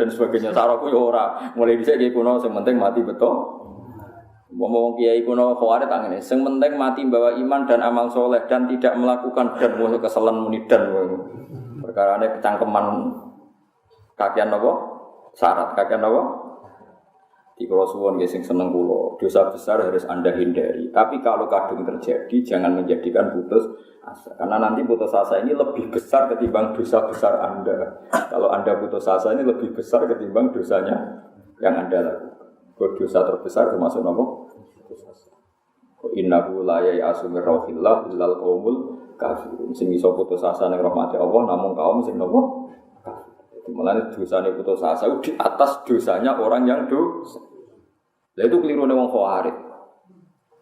Saraku ya ora. Mulai dhisik iki kuno sementing mati betul. Ngomong kiai kuno khawarit angene, sing penting mati bawa iman dan amal soleh dan tidak melakukan dan musuh kesalahan munidan. Perkarane kecangkeman kakian apa? Syarat kakian apa? Di kula suwun nggih sing seneng kula, dosa besar harus Anda hindari. Tapi kalau kadung terjadi jangan menjadikan putus asa. Karena nanti putus asa ini lebih besar ketimbang dosa besar Anda. Kalau Anda putus asa ini lebih besar ketimbang dosanya yang Anda lakukan. Dosa terbesar termasuk apa? Innahu la ya'asu min rauhillah illal qaumul kafirun. Sing iso putus asa ning rahmate Allah namung kaum sing napa? Kafir. Mulane dosane putus asa di atas dosanya orang yang dosa. Lah itu kelirune wong khawarij.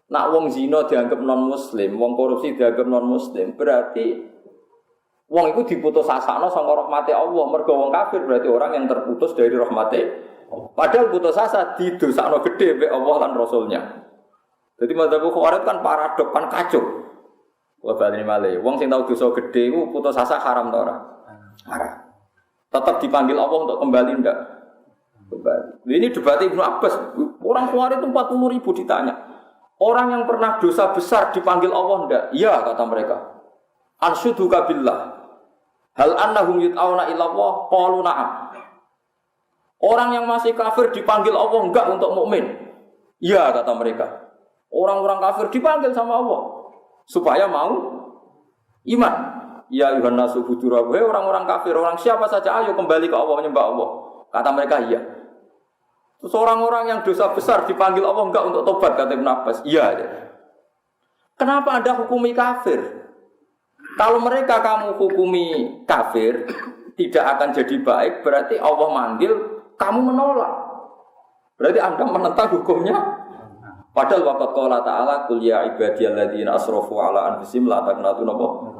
Nak wong zina dianggap non muslim, wong korupsi dianggap non muslim, berarti wong iku diputus asakno saka rahmate Allah. Mergo wong kafir berarti orang yang terputus dari rahmate. Padahal putus asa didosakno gede mbek Allah lan Rasulnya. Jadi mazhab Khawarij kan paradok, kan kacau. Wa bali malih. Wong sing tau dosa gede iku putus asa haram ta ora? Haram. Tetap dipanggil Allah untuk kembali ndak? Kembali. Ini debat Ibnu Abbas. Orang Khawarij itu 40.000 ditanya. Orang yang pernah dosa besar dipanggil Allah ndak? Iya kata mereka. Anshuduka billah. Hal annahum yut'auna ila Allah? Qalu na'am. Orang yang masih kafir dipanggil Allah enggak untuk mukmin. Iya kata mereka. Orang-orang kafir dipanggil sama Allah supaya mau iman. Ya ayuhan nasu budurabu. Orang-orang kafir, orang siapa saja ayo kembali ke Allah menyembah Allah. Kata mereka iya. Terus orang-orang yang dosa besar dipanggil Allah enggak untuk tobat kata Ibnu Abbas. Iya. Kenapa Anda hukumi kafir? Kalau mereka kamu hukumi kafir tidak akan jadi baik, berarti Allah manggil kamu menolak. Berarti Anda menentang hukumnya. Padahal waqat qala ta'ala qul ya ibadiyalladzina asrafu ala anfusihim la taqnatu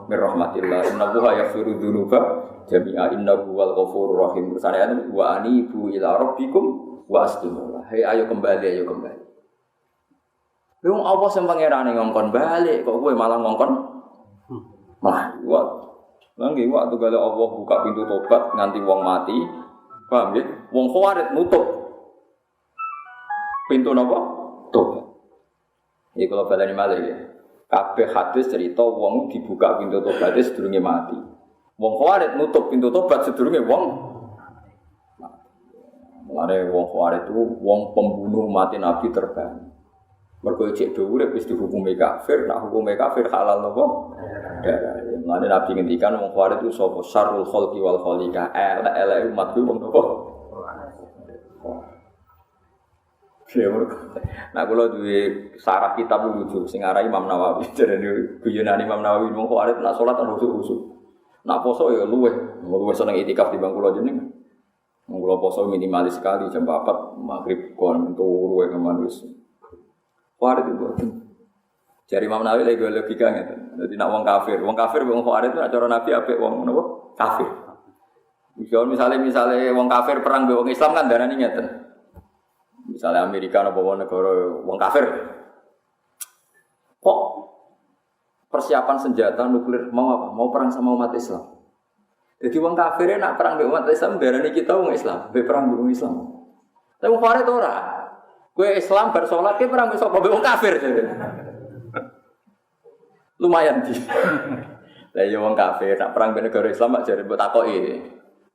min rahmatillah innallaha yaghfiru dzunuba jami'a innahu huwal ghafurur rahim. Sanayane wa anibu ila rabbikum wa aslimu. Hei ayo kembali, ayo kembali. Wong Allah sing pangerane ngongkon balik kok kowe malah ngongkon malah kuat. Nang nggih waktu gale Allah buka pintu tobat nganti wong mati. Paham ya? Wong Khawarij nutup pintu napa? Tobat. Iki kalau baleni malih ya. Kabeh hadis cerita wong dibuka pintu tobat sedurunge mati. Wong Khawarij nutup pintu tobat sedurunge wong mati. Mulane wong Khawarij itu wong pembunuh mati Nabi terbaik. Mergo cek dhuwur wis dihukumi kafir, nak hukume kafir halal napa? Darah. Mulane Nabi ngendikan wong Khawarij itu sapa syarrul khalqi wal khaliqa. Elek umat ku wong napa? Nah kula duwe sarah kitab lucu sing aran Imam Nawawi. Jarene guyonan Imam Nawawi wong Khawarij nak salat ana khusuk-khusuk. Nak poso ya luweh seneng itikaf di bangku kula jeneng. Wong kula poso minimalis sekali jam 4 maghrib kon turu wae keman wis. Khawarij itu. Jari Imam Nawawi lagi logika ngeten. Dadi nak wong kafir wong khawarij itu cara Nabi apik wong napa? Kafir. Misalnya wong kafir perang mbek wong Islam kan darani ngeten. Misalnya Amerika napa negara wong kafir. Kok persiapan senjata nuklir mau apa? Mau perang sama umat Islam. Jadi wong kafir nak perang mbek umat Islam darani kita wong Islam, mbek perang mbek wong Islam. Tapi wong kafir ora. Kowe Islam bar salat ki perang mbek sapa mbek wong kafir. Lumayan di. Lah ya wong kafir nak perang mbek negara Islam mak jare mbok takoki.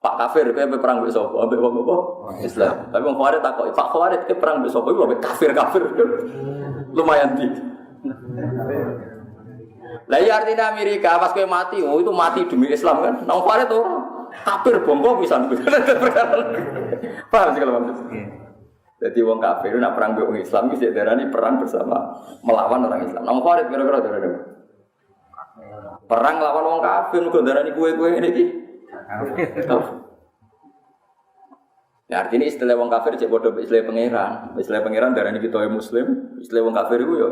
Pak kafir kowe perang mbek sapa? Mbek wong apa? Islam. Tapi wong kafir takoki, Pak kafir kowe perang mbek sapa? Mbek kafir. Lumayan di. Lah ya artinya Amerika pas kowe mati, oh itu mati demi Islam kan. Nang kafir to kafir bongko pisan. Paham sih kalau maksud. Jadi wong kafir nak perang mbek wong Islam iki darani perang bersama melawan orang Islam. Nang kafir kira-kira darani perang lawan wong kafir kok darani kowe-kowe ngene iki. Ya artinya istilah wong kafir cek padha istilah pangeran. Istilah pangeran darani kita muslim, istilah wong kafir iku ya.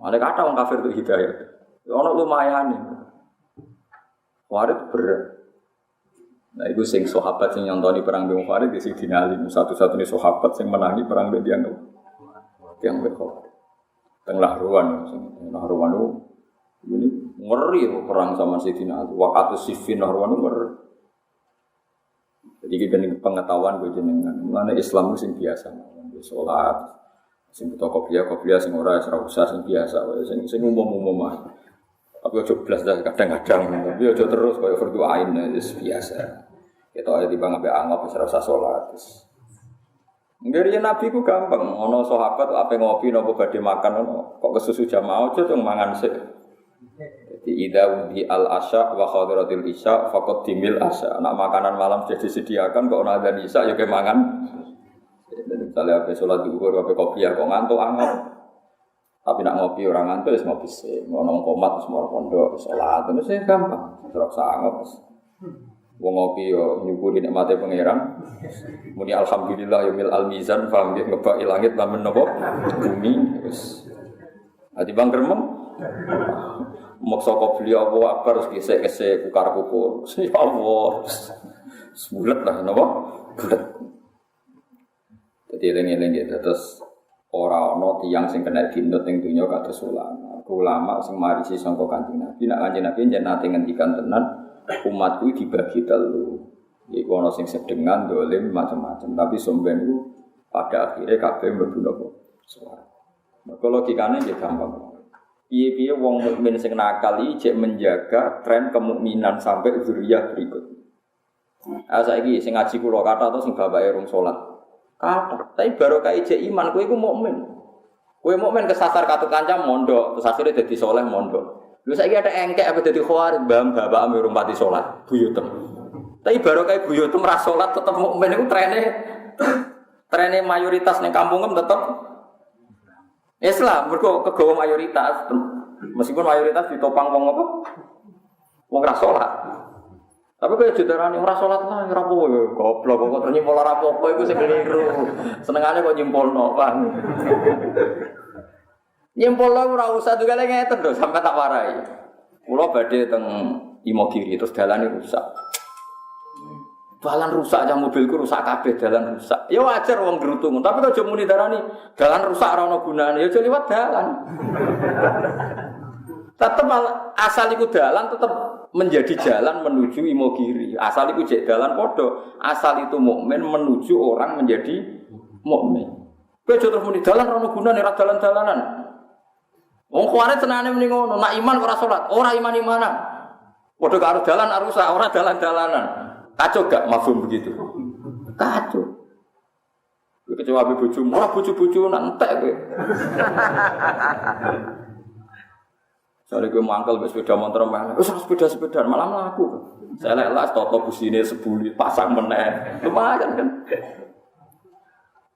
Ada kata wong kafir itu hidayah. Ya ono lumayan. Warid berat. Nah iku sing sahabat sing nyontoni perang Bani Farid di Sidina Ali, satu-satunya sahabat sing menangi perang Bani yang berkor. Tengah ruan itu ini ngeri perang sama Sidina Ali. Waktu Siffin ruan ngeri. Jadi kita ini pengetahuan gue jenengan. Mana Islam itu sing biasa, sholat, sing butuh kopiah, sing ora usah sing biasa, sing umum aja. Tapi ojo blas dah kadang-kadang, tapi ojo terus kaya fardu ain biasa. Kita aja di bang ambek anggap ora usah sholat. Ngeri Nabi ku gampang, ono sahabat ape ngopi nopo badhe makan ono kok kesusu jamaah aja tung mangan sik. Jadi idza udi al asya wa khadiratil isya faqad dimil asya. Nak makanan malam sudah disediakan kok ana adzan isya ya ke mangan. Misalnya ape salat zuhur ape kopi ya kok ngantuk anggap. Tapi nak ngopi orang ngantuk wis ngopi sik, ngono komat semua pondok salat terus gampang. Terus anggap. Wong ngopi yo nyukuri nikmate pangeran. Muni alhamdulillah yaumil almizan paham nggih ngebaki langit lamun napa bumi wis. Ati bang gremeng. Maksa kok beli apa akbar gesek-gesek kukar-kukur. Ya Allah. Bulet lah napa? Bulet. Dadi eling-eling terus ora ana tiyang sing kena dinut ning donya kados ulama. Ulama sing marisi sangka Kanjeng Nabi. Nek Kanjeng Nabi njen nate ngendikan tenan umatku dibagi telu. Iku ana sing sedengan dolim macam-macam, tapi somben iku pada akhirnya kabeh mlebu napa? Swarga. Maka logikane nggih gampang. Piye-piye wong mukmin sing nakal iki cek menjaga tren kemukminan sampai zuriyah berikut. Saiki sing ngaji kula kata atau sing bapake rung salat. Kata, tapi barokah cek iman kowe iku mukmin. Kowe mukmin kesasar katut kancam mondok, terus akhirnya dadi saleh mondok. Lha saiki ada engkek apa dadi khawarij, mbam bapakame urung pati salat, buyutem. Tapi barokah buyutem ra salat tetep mukmin iku trene mayoritas ning kampungem tetep Islam, mergo kegawa mayoritas. Meskipun mayoritas ditopang wong apa? Wong ra salat. Tapi kaya judarane ora salat lah ora apa-apa ya, goblok kok ternyimol ora apa-apa iku sing keliru. Senengane kok nyimpulno, Pak. Nyimpulno ora usah dugale ngeten lho sampe tak warai. Kula badhe teng Imogiri terus dalane rusak. Dalan rusak aja mobilku rusak kabeh dalan rusak. Ya wajar wong gerutung, tapi kok aja muni darani dalan rusak ora ono gunane, ya aja liwat dalan. Tetep asal iku dalan tetep menjadi jalan menuju Imogiri. Asal iku jek dalan padha, asal itu mukmin menuju orang menjadi mukmin. Kowe aja terus muni dalan ora ono gunane, ora dalan-dalanan. Wong kuwi senane muni ngono, nak iman ora salat, ora iman-imanan. Padha karo dalan rusak, ora dalan-dalanan. Kacau gak mafhum begitu? Kacau. Kowe kecewa be bojomu, ora bojo-bojo entek kowe. Soale kowe mangkel wis sepeda motor malah, wis sepeda malah mlaku. Selek-lek toto busine sebuli pasang meneh. Lumayan kan.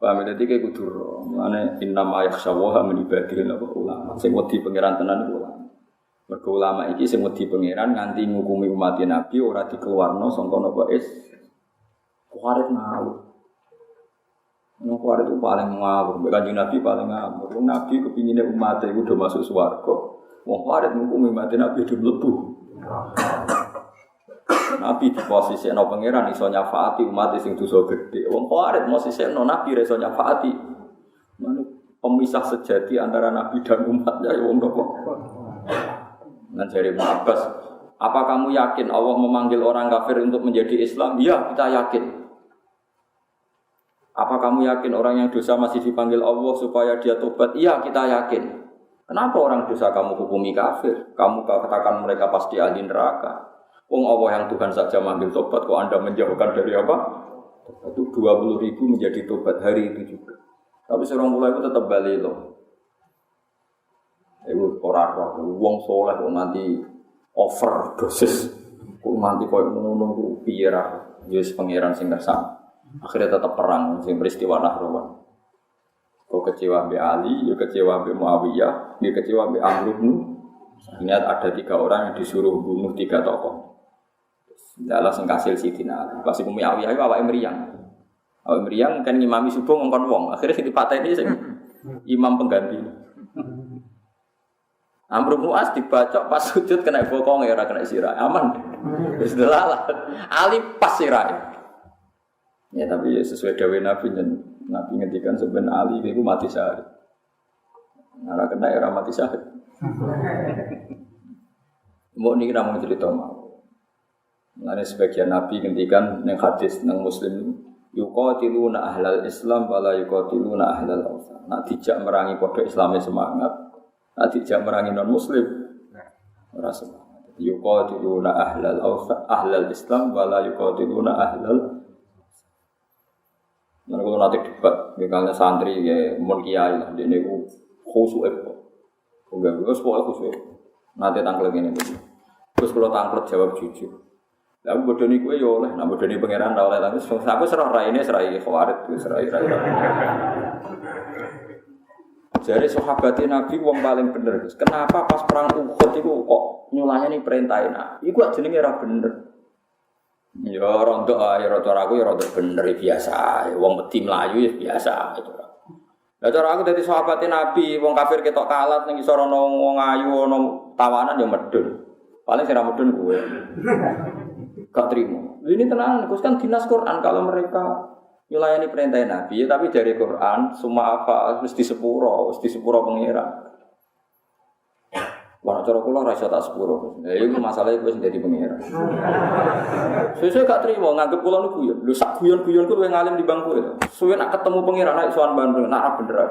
Paham dadi kowe kudu ro. Mane innama yakhshawaha min ibadihi ulama. Sing wedi pangeran tenan iku ulama. Mergo ulama iki sing wedi pangeran nganti ngukumi umat Nabi ora dikeluarno sangka napa is kuwarit ngawur. Khawarij itu paling ngawur, Kanjeng Nabi paling ngawur. Nabi kepinginnya umat itu udah masuk swarga. Wong Khawarij ngukumi mati Nabi udah mlebu. Nabi di posisi no pangeran iso nyafaati umat sing dosa gedhe. Wong Khawarij posisi no Nabi iso nyafaati. Pemisah sejati antara Nabi dan umatnya ya wong nopo. Nan jare Ibnu Abbas, apa kamu yakin Allah memanggil orang kafir untuk menjadi Islam? Iya, kita yakin. Apa kamu yakin orang yang dosa masih dipanggil Allah supaya dia tobat? Iya, kita yakin. Kenapa orang dosa kamu hukumi kafir? Kamu katakan mereka pasti ahli neraka. Wong Allah yang Tuhan saja manggil tobat, kok Anda menjauhkan dari apa? Itu 20.000 menjadi tobat hari itu juga. Tapi seorang mulai itu tetap balik loh. Itu orang wong soleh kok nanti overdosis, kok nanti kau menunggu piara, jadi pangeran sing kersane. Akhirnya tetap perang, sing peristiwa Nahrawan. Kau kecewa be Ali, ya kecewa be Muawiyah, dia kecewa be Amr bin. Ingat ada 3 orang yang disuruh bunuh 3 tokoh. Dalam sengkasil Sidina Ali. Pas iku Muawiyah itu awake mriyang. Awake mriyang kan ngimami subuh ngongkon wong. Akhirnya sing dipateni sing imam pengganti. Amr bin As dibacok pas sujud kena bokong ya ora kena sirah. Aman. Wis delalah. Ali pas sirah. Ya tapi ya, sesuai dawuh Nabi dan Nabi ngendikan sampeyan Ali iku mati syahid. Ora kena ora mati syahid. Mbok niki namung cerita mau. Ada sebagian Nabi ngendikan ning hadis nang Muslim yuqatiluna ahlal Islam wala yuqatiluna ahlal awsan. Nek dijak merangi padha Islame semangat, nek dijak merangi non Muslim ora semangat. Yuqatiluna ahlal awsan, ahlal Islam wala yuqatiluna ahlal. Nah, kalau nanti debat, misalnya santri ya mun kiai lah, dia ni khusyuk apa? Enggak, pokoknya khusyuk. Nanti tangkel gini tu. Terus kalau tangkel jawab jujur. Lalu bodoh ni kue yo lah, nak bodoh ni pangeran dah oleh tapi aku serah rai ini serai Khawarij, serai. Jadi sahabat Nabi wong paling bener. Kenapa pas perang Uhud itu kok nyulahnya ni perintahin? Iku jenenge ora bener. Ya rontok ya cara aku ya rontok bener biasa. Wong wedi mlayu ya biasa itu. Lah cara aku dadi sahabat Nabi, wong kafir ketok kalat ning isor ana wong ayu ana tawanan ya medun. Paling sing ra medun kowe. Gak trimo. Ini tenang, Gus kan dinas Quran kalau mereka nyulayani perintah Nabi, ya, tapi dari Quran semua apa mesti sepuro pengira. Wah, cara kula ora iso tak sepuro. Ya iku masalahe wis dadi pengira. Sesuk gak trimo nganggep kula niku guyon. Lho sak guyon-guyon ku luwih ngalim di bangku itu. Suwe nak ketemu pengira nek sowan Bandung, nak bener.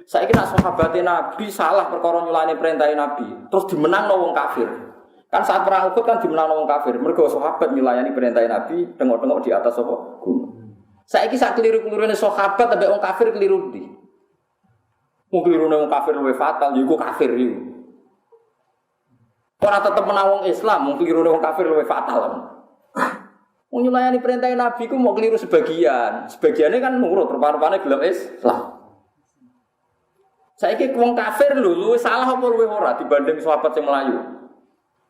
Saiki nak sahabat Nabi salah perkara nyulayani perintah Nabi, terus dimenangno wong kafir. Kan saat perang Uhud kan dimenangno wong kafir. Mergo sahabat nyulayani perintah Nabi tengok-tengok di atas apa gunung. Saiki sak keliru-kelirune sahabat ambek wong kafir keliru ndi? Wong kelirune wong kafir luwih fatal, ya iku kafir iku. Ora tetep menang wong Islam, wong kelirune wong kafir luwih fatal. Wong nyulayani perintah Nabi ku mau keliru sebagian. Sebagiannya kan nurut, rupa-rupane gelem Islam. Saiki wong kafir lho luwih salah apa luwih ora dibanding sahabat sing melayu?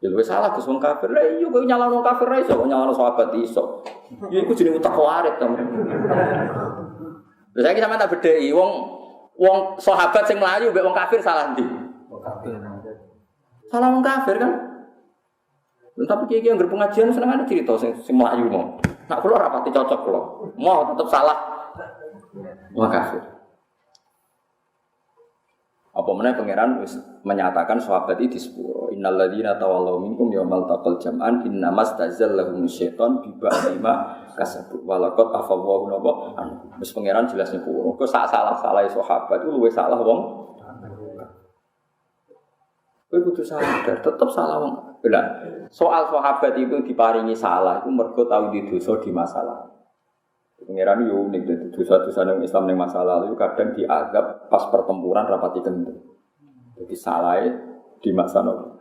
Ya luwih salah Gus wong kafir. Lah iya kok nyalahno kafir ra iso, kok nyalahno sahabat iso. Ya iku jenenge utak Khawarij to. Lha saiki sampeyan tak bedheki wong sahabat sing melayu mbek wong kafir salah ndi? Wong kafir. Salah wong kafir kan? Tapi kiai yang berpengajian senengane cerita sing melayu mau. Nak kula ora pati cocok kula. Mau tetep salah. Wong kafir. Apa meneh pangeran wis menyatakan sahabat iki disepuro. Innal ladzina tawallaw minkum yaumal taqal jam'an innamas tazallahum syaitan bi ba'dima kasabu walaqad afallahu nabo. Wis pangeran jelas nyepuro. Kok sak salah-salahe sahabat iku luwih salah wong. Kowe kudu sadar, tetep salah wong. Lah, soal sahabat itu diparingi salah iku mergo tau di dosa di masa lalu. Pengiran yo ning dosa-dosa nang Islam ning masa lalu kadang diazab pas pertempuran rapati kendel. Jadi salah di masa lalu.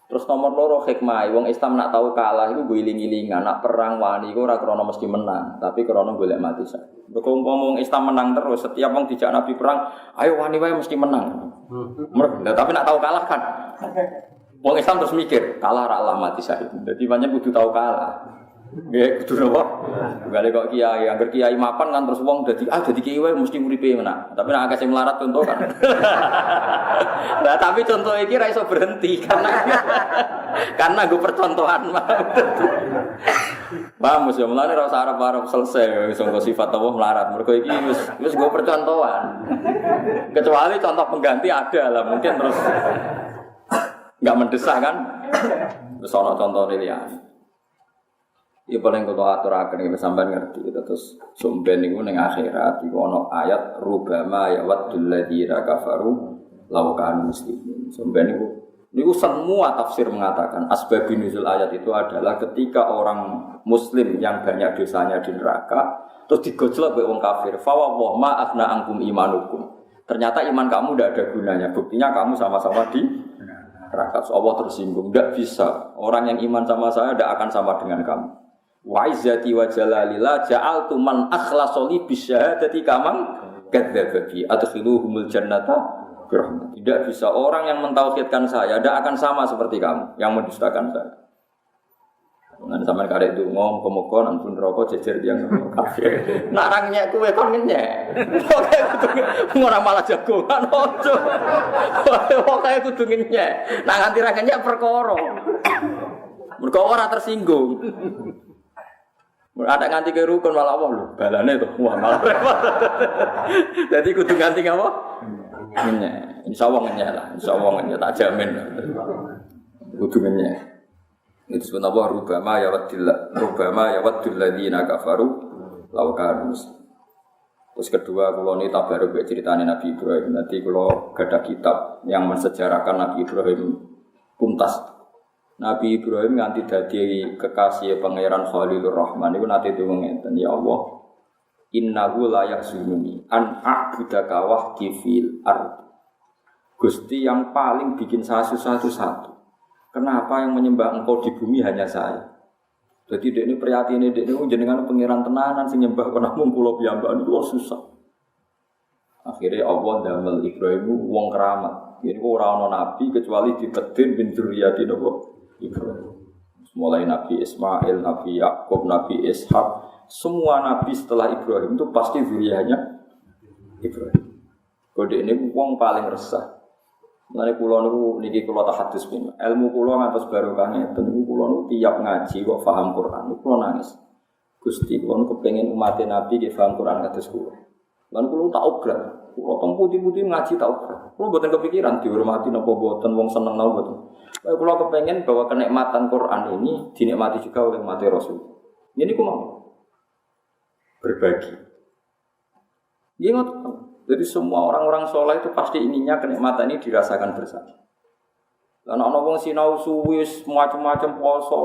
Terus nomor loro hikmah, wong Islam nak tahu kalah iku guling-gilingan, nak perang wani iku ora krana mesti menang, tapi krana golek mati sak. Mergo wong Islam menang terus, setiap wong dijak Nabi perang, ayo wani wae mesti menang. Tapi nak tahu kalah kan. Wong Islam terus mikir, kalah ra Allah mati syahid. Jadi banyak kudu tahu kalah. Nggih, kudu napa? Gale kok kiai, angger kiai mapan kan terus wong dadi kiai wae mesti uripe menak. Tapi nek akeh sing melarat contoh kan. Lah tapi contoh iki ra iso berhenti karena gue percontohan. Paham ya, mulane ora usah arep-arep selesai iso sifat Allah melarat. Mergo iki wis gue percontohan. Kecuali contoh pengganti ada lah, mungkin terus enggak mendesak kan. Terus ana contoh liyane. Ya paling kula aturaken iki sampean ngerti terus sumben niku ning akhirat iku ana ayat rubama ya waddul ladzina kafaru law kanu muslimin. Sumben niku semua tafsir mengatakan asbabun nuzul ayat itu adalah ketika orang muslim yang banyak dosanya di neraka terus digojlok oleh wong kafir fa wa ma akhna angkum imanukum. Ternyata iman kamu tidak ada gunanya. Buktinya kamu sama-sama di neraka. Allah tersinggung. Tidak bisa. Orang yang iman sama saya tidak akan sama dengan kamu. Wa izzati wa jalalillah ja'altu man akhlasoli bisyahadati kamang kadzababi adkhiluhumul jannata birahmati. Tidak bisa orang yang mentauhidkan saya tidak akan sama seperti kamu yang mendustakan saya. Nang sampean karek donga muga-muga nang neraka jejer tiyang kafir. Nak rangnya kowe kon ngenyek. Ora malah jagongan ojo. Pokoke kudu ngenyek. Nak nganti ra ngenyek perkara. Mergo ora tersinggung. Ada nganti ke rukun malah Allah lho, balane tuh, wah malah repot. Jadi kudu nganti apa? Ngenyek. Insyaallah ngenyek lah, insyaallah ngenyek tak jamin. Kudu ngenyek. Itu sebenarnya rubama ya waddul ladzina kafaru law kanu. Terus kedua kula ni tabaruk ceritane Nabi Ibrahim. Nanti kula gadah kitab yang mensejarahkan Nabi Ibrahim tuntas. Nabi Ibrahim nganti dadi kekasih pangeran Khalilur Rahman iku nate donga ngeten ya Allah innahu la yahzununi an a'budaka wahdi fil ardh. Gusti yang paling bikin saya susah itu satu. Kenapa yang menyembah engkau di bumi hanya saya? Jadi dekne priyatine dekne jenengan pangeran tenanan sing nyembah kena mung kula piyambak niku susah. Akhirnya Allah damel Ibrahim wong keramat. Jadi ora ana nabi kecuali dibedin bin dzurriyyati napa Ibrahim. Mulai Nabi Ismail, Nabi Yakub, Nabi Ishak, semua nabi setelah Ibrahim itu pasti zuriyahnya Ibrahim. Kode ini wong paling resah. Mulane kula niku niki kula tahadus pun. Ilmu kula ngantos barokahne ten niku kula niku tiap ngaji kok paham Quran. Kula nangis. Gusti kula niku kepengin umat Nabi nggih paham Quran kados kula. Lan kula tak obrak. Kula teng putih-putih ngaji tak obrak. Kula mboten kepikiran dihormati napa mboten wong seneng napa mboten. Kalau kepengen bahwa kenikmatan Quran ini dinikmati juga oleh umat Rasul. Ini ku mau berbagi. Jadi semua orang-orang soleh itu pasti inginnya kenikmatan ini dirasakan bersama. Karena orang wong sinau suwi macam-macam poso,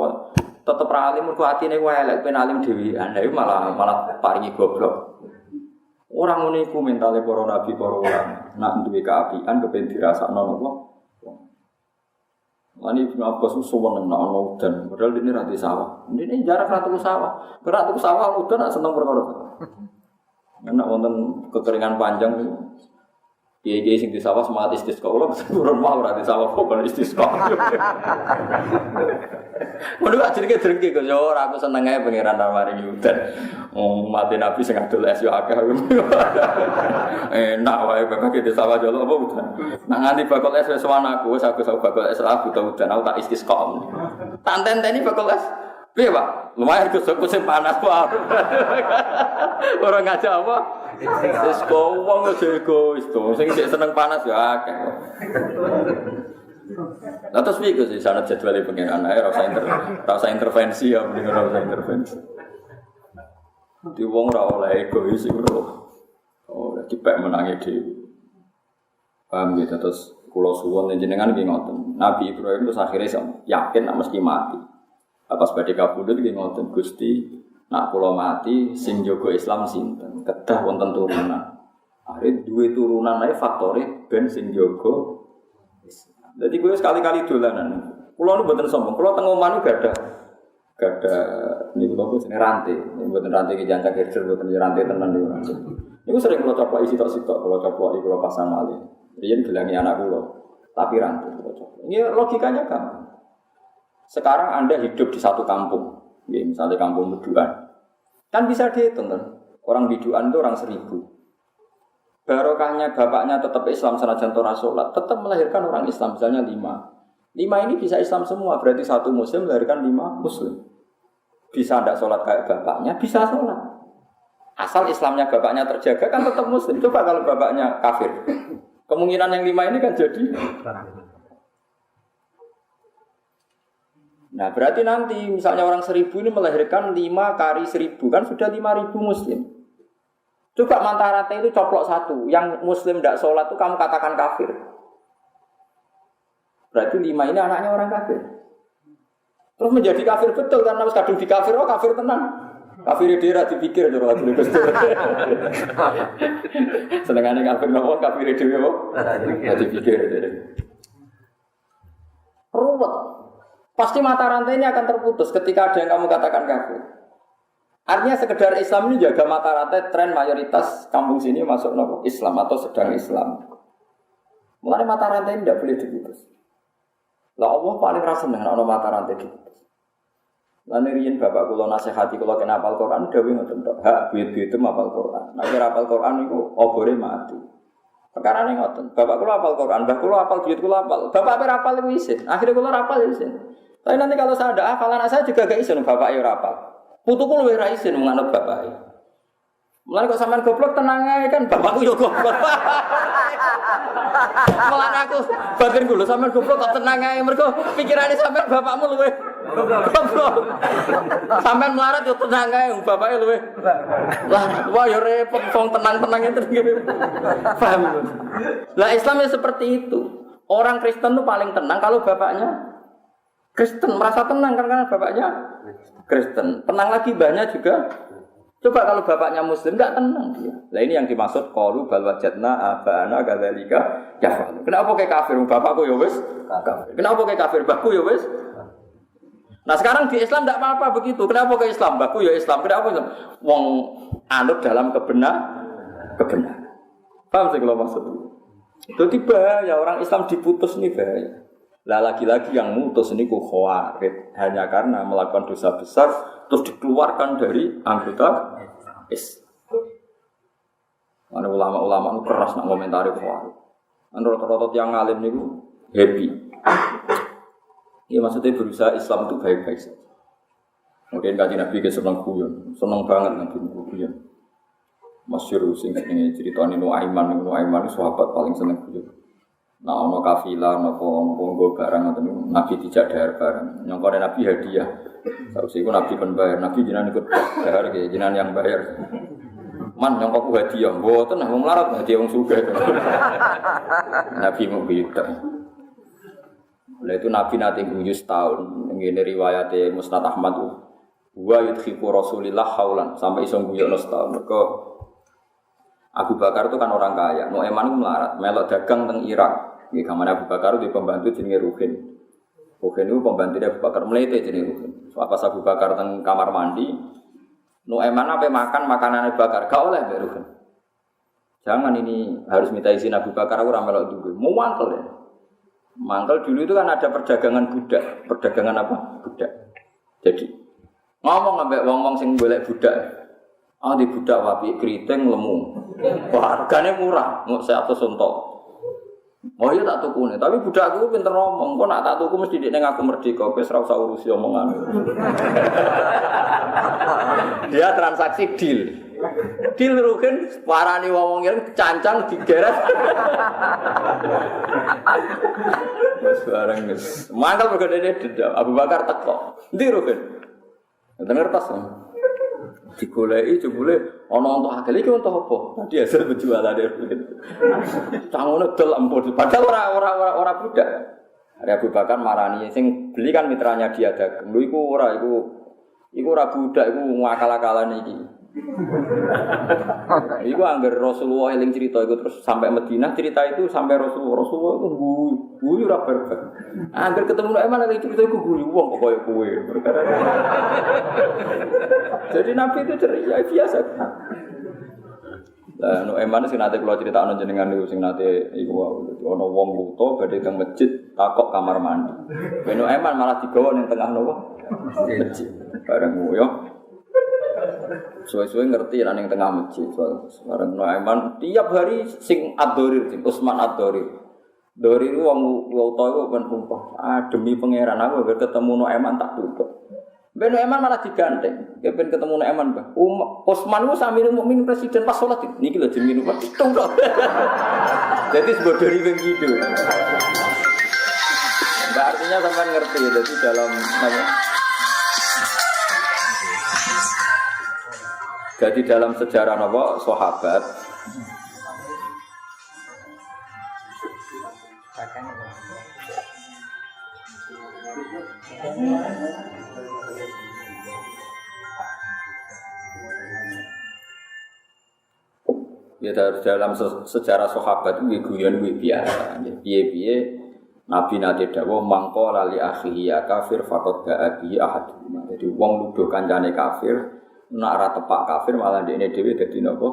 tetep ra alim mergo atine wae elek ben alim dhewean. Lha malah paringi goblok. Orang ngene iku mentale para nabi para ulama, nak duwe kaapian kepen dirasakno napa? Mani Ibnu Abbas suwen nang ana udan, padahal dene ra di sawah. Dene jarak ra tuku sawah. Berak tuku sawah udan nak seneng perkara. Nek wonten kekeringan panjang niku. Piye-piye sing di sawah semangat istisqa. Kula turun mau ra di sawah kok istisqa. Mun gak jerke-jerke kok yo ora aku seneng ae pangeran maringi udan. Mati Nabi sing adol es yo akeh. Enak wae bakal di sawah jolo apa udan. Nak nganti bakal es wis aku wis aku bakal es aku butuh udan aku tak istisqa. Tak tenteni bakal es. Piye, Pak? Lumayan kusuk sing panas wae. Ora ngajak apa? Wis kok wong egois to. Sing seneng panas ya akeh. Lah terus piye sih sanad jadwale pengen ae ora usah intervensi ya, mending ora usah intervensi. Di wong ora oleh egois iku lho. Oh, dipek menangi dhewe. Paham gitu terus kula suwun jenengan nggih ngoten. Nabi Ibrahim terus akhirnya yakin nek mesti mati. Pas badhe kabudut nggih ngoten Gusti, nak kula mati sing jaga Islam sinten? Kedah wonten turunan. Are duwe turunan ae faktore ben sing jaga Islam. Dadi kowe sekali-kali dolanan. Kula nu mboten sombong, kula teng omah nu gadah niku lho jenenge rantai. Mboten rantai ki jancak herder mboten rantai tenan niku rantai. Niku sering kula coplok isi tok sitok, kula coplok iki kula pasang malih. Riyen gelangi anak kula, tapi rantai kula coplok. Ini logikanya gampang. Sekarang Anda hidup di satu kampung. Ya, misalnya kampung Biduan. Kan bisa dihitung kan. Orang Biduan itu orang 1000. Barokahnya bapaknya tetap Islam senajan ora salat, tetap melahirkan orang Islam misalnya 5. 5 ini bisa Islam semua, berarti satu muslim melahirkan 5 muslim. Bisa ndak salat kayak bapaknya, bisa salat. Asal Islamnya bapaknya terjaga kan tetap muslim. Coba kalau bapaknya kafir. Kemungkinan yang 5 ini kan jadi. Nah berarti nanti misalnya orang 1000 ini melahirkan 5 kali 1000 kan sudah 5000 muslim. Coba mantarate itu coplok satu, yang muslim tidak sholat itu kamu katakan kafir. Berarti 5 ini anaknya orang kafir. Terus menjadi kafir betul karena harus kadung di kafir, oh kafir tenang. Kafir dia dipikir jadi waktu itu. Senengannya kafir nopo kafir dia kok dipikir jadi. Ruwet. Pasti mata rantainya akan terputus ketika ada yang kamu katakan kafir. Artinya sekedar Islam ini jaga mata rantai tren mayoritas kampung sini masuk nopo Islam atau sedang Islam. Mulai mata rantai ini tidak boleh diputus. Lah Allah paling rasa dengan ono mata rantai diputus. Lan riyen bapak kula nasihati kula kena hafal Quran dawuh ngoten tok. Hak duit-duit itu hafal Quran. Nek ora hafal Quran iku obore mati. Perkarane ngoten. Bapak kula hafal Quran, mbah kula hafal duit kula hafal. Bapak ora hafal iku isin. Akhire kula ora hafal isin. Tapi nanti kalau saya ada hafalan saya juga gak isin bapak ya ora hafal. Putuku luwih ra isin menganut bapake. Mulane kok sampean goblok tenang ae kan bapakku yo goblok. Mulane aku batin kula sampean goblok kok tenang ae mergo pikirane sampean bapakmu luwih goblok. Sampean melarat yo tenang ae bapake luwih. Wah yo repot wong tenang-tenang itu ngene. Paham. Lah Islam ya seperti itu. Orang Kristen tuh paling tenang kalau bapaknya Kristen, merasa tenang karena bapaknya Kristen. Tenang lagi banyak juga. Coba kalau bapaknya Muslim enggak tenang dia. Nah ini yang dimaksud qalu bal wajadna abana kadzalika yaf'al. Kenapa kayak kafir bapakku ya wis kafir. Kenapa kayak kafir bapakku ya wis. Nah sekarang di Islam enggak apa-apa begitu. Kenapa kayak Islam bapakku ya Islam. Kenapa Islam? Wong anut dalam kebenaran. Paham sih kalau maksud itu? Itu tiba ya orang Islam diputus nih bahaya. Lah lagi-lagi yang mutus ini khawarid hanya karena melakukan dosa besar terus dikeluarkan dari anggota Islam. Mana ulama-ulama itu keras nak komentari khawarid. Menurut yang ngalim niku happy. Ya maksudnya berusaha Islam itu baik-baik saja. Kemudian kaji Nabi ke senang guyon, senang banget Nabi guyon. Masyhur sing jenenge critane Nuaiman itu sahabat paling seneng guyon. Nah, ono kafilah, ono nggo barang ngoten Nabi dijak dahar barang. Nyongkone Nabi hadiah. Sausé iku Nabi kon bayar, Nabi jenengan ikut dahar nggih, jenengan yang bayar. Man nyongkokku hadiah, mboten wong melarat hadiah wong sugih. Nabi mau gitu. Lah itu Nabi nate guyu setahun, ngene riwayate Musnad Ahmad. Wa yudhiku Rasulillah haulan sampai iso guyono setahun. Mergo Abu Bakar itu kan orang kaya, Nuaiman itu melarat, melok dagang teng Irak. Di kamar Abu Bakar di pembantu jenenge Ruhin. Ruhin itu pembantu Abu Bakar melete jenenge Ruhin. Pas Abu Bakar teng kamar mandi, Nuaiman apa makan makanan Abu Bakar, gak oleh Mbak Ruhin. Jangan ini harus minta izin Abu Bakar, aku ora melok duwe. Mau mangkel ya. Mangkel dulu itu kan ada perdagangan budak. Perdagangan apa? Budak. Jadi ngomong ambek wong-wong sing golek budak. Ah di budak wapi keriting lemu. Wah, harganya murah, mau 100 unta. Oh iya tak tukune, tapi budakku pinter ngomong. Kok nak tak tuku mesti dik ning aku merdeka, wis ora usah urusi omongan. Dia transaksi deal. Deal rugen parani wong ngene cancang digeret. Wes bareng wis. Mangkel bergede dedam. Abu Bakar teko. Ndi rugen? Denger tas. Digoleki jebule ana untuk akeh iki untuk apa? Tadi hasil penjualan dia. Cangone dol ampun. Padahal ora budak. Ada Abu Bakar marani sing beli kan mitranya dia dagang. Lho iku ora budak iku ngakal-akalan iki. Iku angger Rasulullah eling cerita iku terus sampai Madinah cerita itu sampai Rasulullah itu guyu ora berber. Angger ketemu nek mana cerita iku guyu wong kok koyo kowe. Jadi Nabi itu ceria biasa. Lah Nuaiman sing nate kula critakno jenengan niku sing nate iku ana wong buta badhe teng masjid takok kamar mandi. Nuaiman malah digawa ning tengah napa? Masjid. bareng yo. Suwe-suwe ngerti nek ning tengah masjid. Bareng Nuaiman tiap hari sing Ad-Dorir, Utsman Ad-Dorir. Dorir wong utawa iku ben sumpah. Demi pangeran aku ketemu Nuaiman tak tutup. Ben Nuaiman malah digandeng. Ben ketemu Nuaiman, Mbah. Utsman ku Samirul Mukminin presiden pas salat niki lho jenenge Nuaiman. Jadi sebut dari begitu. Mbak artinya sampean ngerti ya, jadi dalam jadi dalam sejarah apa sahabat ya dalam sejarah sahabat itu guyon biasa. Piye-piye Nabi nate dawuh mangko lali akhihi ya kafir faqad ba'abi ahad. Jadi wong nuduh kancane kafir, nek ora tepak kafir malah ndekne dhewe dadi napa?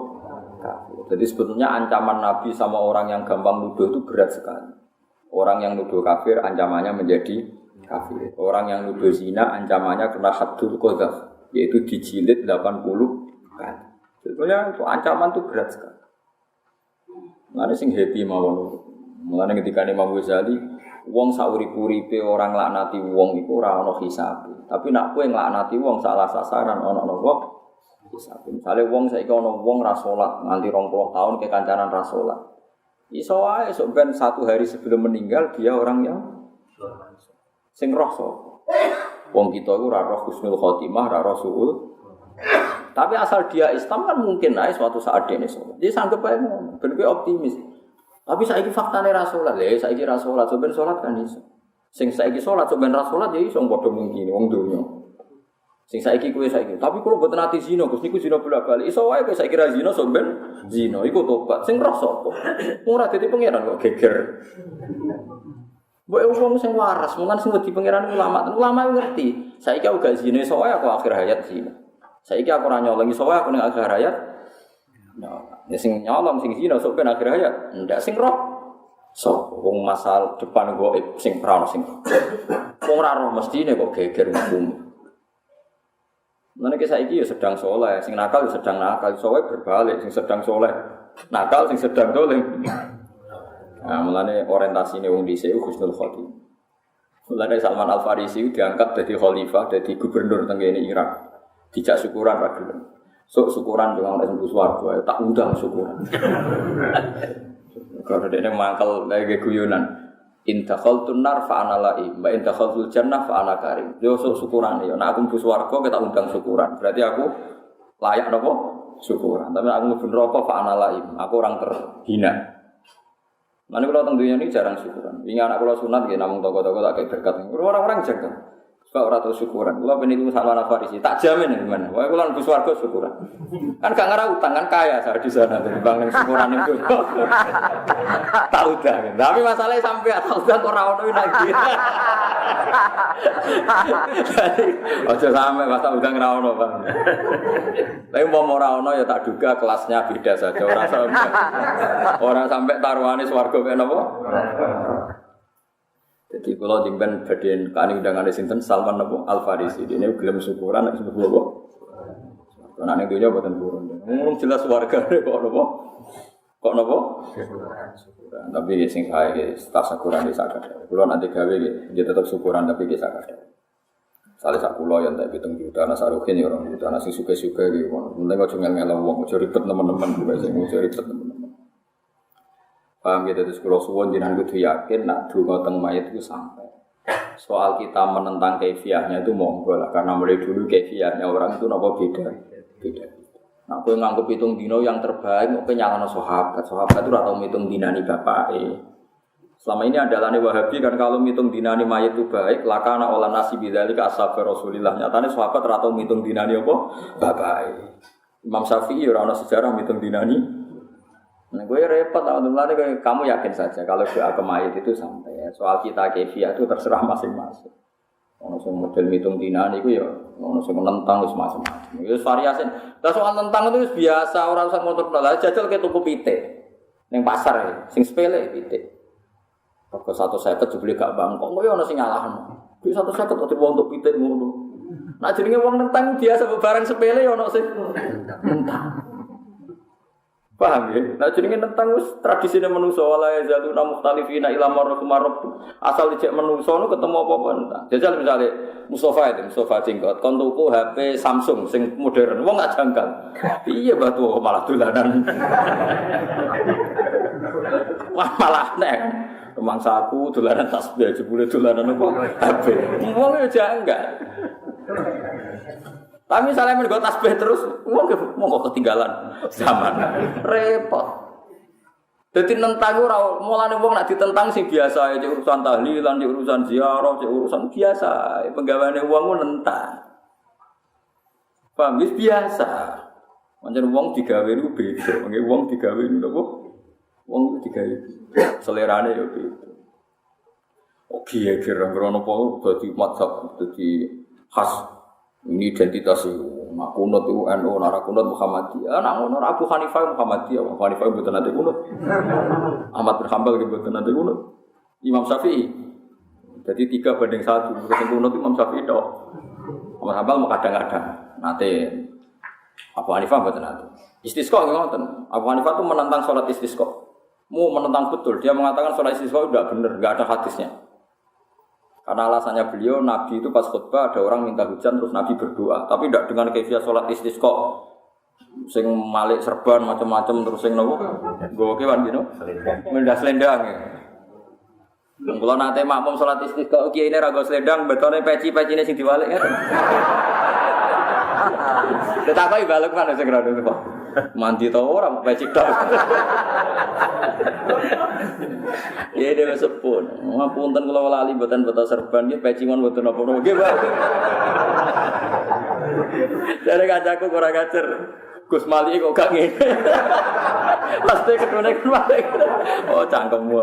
Kafir. Jadi sebetulnya ancaman Nabi sama orang yang gampang nuduh itu berat sekali. Orang yang nuduh kafir ancamannya menjadi kafir. Orang yang nuduh zina ancamannya kena haddul qadzaf, yaitu dijilid 80 kali. Sebetulnya itu ancaman itu berat sekali. Mane sing happy mawon. Mulane ketika Imam Ghazali, wong saurip-uripe orang laknati wong iku ora ana hisab. Tapi nek kowe nglaknati wong salah sasaran ana napa? Hisab. Misale wong saiki ana wong ra salat nganti 20 tahun kekancanan ra salat. Iso wae sok ben 1 hari sebelum meninggal dia orang yang sing roh sapa. Wong kita iku ora roh husnul khotimah, ora roh suul. Tapi asal dia Islam kan mungkin ae suatu saat dene salat. Dia sanggup ae ngono, ben kowe optimis. Tapi saiki faktane ra salat, lha saiki ra salat, sampeyan salat kan iso. Sing saiki salat sampeyan ra salat ya iso padha mungkin wong donya. Sing saiki kowe saiki, tapi kalau mboten ati zina, Gus niku zina bolak-balik. Iso wae kowe saiki ra zina sampeyan zina, iku tobat. Sing roh sapa? Ora dadi pangeran kok geger. Mbok wong sing waras, mungkin sing wedi pangeran ulama. Ulama ngerti. Saiki aku gak zina, iso wae aku akhir hayat zina. Saiki aku ora nyolong, iso wae aku ning akhir hayat. Ya sing nyolong sing zina sok ben akhir hayat. Ndak sing roh. So, wong masal depan gaib sing prana sing. Wong ora roh mestine kok geger hukum. Lan iki saiki ya sedang saleh, sing nakal ya sedang nakal, iso wae berbalik sing sedang saleh. Nakal sing sedang dolim. Nah, mulane orientasine wong dhisik husnul khotimah. Mulane Salman Al Farisi diangkat dadi khalifah, dadi gubernur teng kene Irak. Dijak syukuran ra gelem. Sok syukuran jangan nek sembuh swarga tak undang syukuran. Kalau dene mangkel lagi guyonan. In dakhaltun nar fa ana la'i, wa in dakhaltul jannah fa ana karim. Yo sok syukuran yo. Nek aku mlebu swarga kita undang syukuran. Berarti aku layak napa? Syukuran. Tapi aku mlebu neraka fa ana la'i. Aku orang terhina. Mane kula teng dunya ini jarang syukuran. Wingi anak kula sunat nggih namung toko-toko tak berkat. Orang-orang jaga. Kok ora tau syukuran. Kula ben iku Salman Al Farisi. Tak jamin gimana. Wae kula mlebu swarga syukuran. Kan gak ngarah utang kan kaya saya di sana dari bang yang syukuran itu. Tak udah. Tapi masalahnya sampai tak udah kok ora ono lagi. Ojo sampe pas tak udah ora ono, Bang. Tapi mau ora ono ya tak duga kelasnya beda saja. Orang sampai taruhane swarga kaya napa? Jadi kalau jemben bagian kani undangan sinten Salman Al Farisi ini gelem syukuran nek sebut apa? Karena ning dunya boten purun. Ngomong jelas warga kok napa? Kok napa? Syukuran. Tapi sing sae tak syukuran iki sakit. Kulo nanti gawe iki tetep syukuran tapi iki sakit. Sale sak kula yen tak 7 juta ana sarukin ya 2 juta ana sing suke-suke iki. Penting aja ngel-ngel wong, aja ribet teman-teman kuwi sing aja ribet teman-teman. Paham gitu, terus kalau suwon jangan kudu yakin nak donga teng mayit itu sampai. Soal kita menentang kaifiahnya itu monggo lah, karena mulai dulu kaifiahnya orang itu napa beda. Nah, kowe nganggep hitung dino yang terbaik, kowe nyalano sahabat. Sahabat itu ora tau ngitung dinani bapake. Selama ini andalane Wahabi kan kalau ngitung dinani mayit itu baik, lakana olah nasi bidzalika ashabar Rasulillah. Nyatane sahabat ora tau ngitung dinani apa bapake. Imam Syafi'i ora ana sejarah ngitung dinani. Nah, gue repot, alhamdulillah kamu yakin saja kalau doa ke mayit itu sampai. Soal kita kefiah itu terserah masing-masing. Ono sing model ngitung dinane iku ya ono sing menentang wis macam-macam. Wis variasi. Lah soal tentang itu wis biasa, ora usah motor lah jajal ke tuku pitik. Ning pasar ya, sing sepele pitik. Kok 150 jebule gak bangkok, kok ya ono sing nyalahno. Kuwi 150 kok untuk pitik ngono. Nak jenenge wong nentang biasa barang sepele ya ono sing nentang. Paham ya? Nah jenenge nentang wis tradisine manusa wala yazaluna mukhtalifina ila marrahum. Asal dicek manusa nu ketemu apa-apa nentang. Jajal misale Mustafa jenggot kon tuku HP Samsung sing modern. Wong gak jangkal. Piye batu malah dolanan. Wah malah nek mangsaku dolanan tasbih jebule dolanan apa HP. Wong yo janggal. Tapi misalnya mergo tasbih terus, wong kok ketinggalan zaman. Repot. Dadi nentang ora mulane wong nek ditentang sing biasa ae urusan tahlilan, urusan ziarah, urusan biasa. Penggaweane wong ku nentang. Paham wis biasa. Pancen wong digawe niku beda. Wong digawe niku apa? Wong digawe. Selerane yo beda. Oke, kira-kira apa dadi mazhab dadi khas. Ini identitas itu. Nak kunut itu NU, nak kunut Muhammadiyah. Nak kunut Abu Hanifah Muhammadiyah. Abu Hanifah itu betul nanti kunut. Ahmad bin Hanbal itu betul nanti kunut. Imam Syafi'i. Jadi 3-1. Betul kunut Imam Syafi'i itu. Ahmad Hanbal mau kadang-kadang. Nanti Abu Hanifah betul nanti. Istisqa nggak. Abu Hanifah itu menentang sholat istisqa. Mau menentang betul. Dia mengatakan sholat istisqa itu tidak benar, nggak ada hadisnya. Karena alasannya beliau, Nabi itu pas khutbah ada orang minta hujan terus Nabi berdoa, tapi tidak dengan kaifiah sholat istisqa, sing malik serban macam-macam terus sing nopo, gue kewan gitu, mendas selendang. Kalau nanti makmum sholat istisqa, oke ini ragu selendang, betulnya peci ini sing diwalik ya. Tetapi balik mana segera dulu pak, mandi tau orang peci tok. Ya dia sepun. Ngapunten kalau lali boten beto serban nggih pecingon boten apa-apa nggih, Pak. Jare kancaku kurang ajar. Gus Mali kok gak ngene. Pasti ketune kemale. Oh, cangkemmu.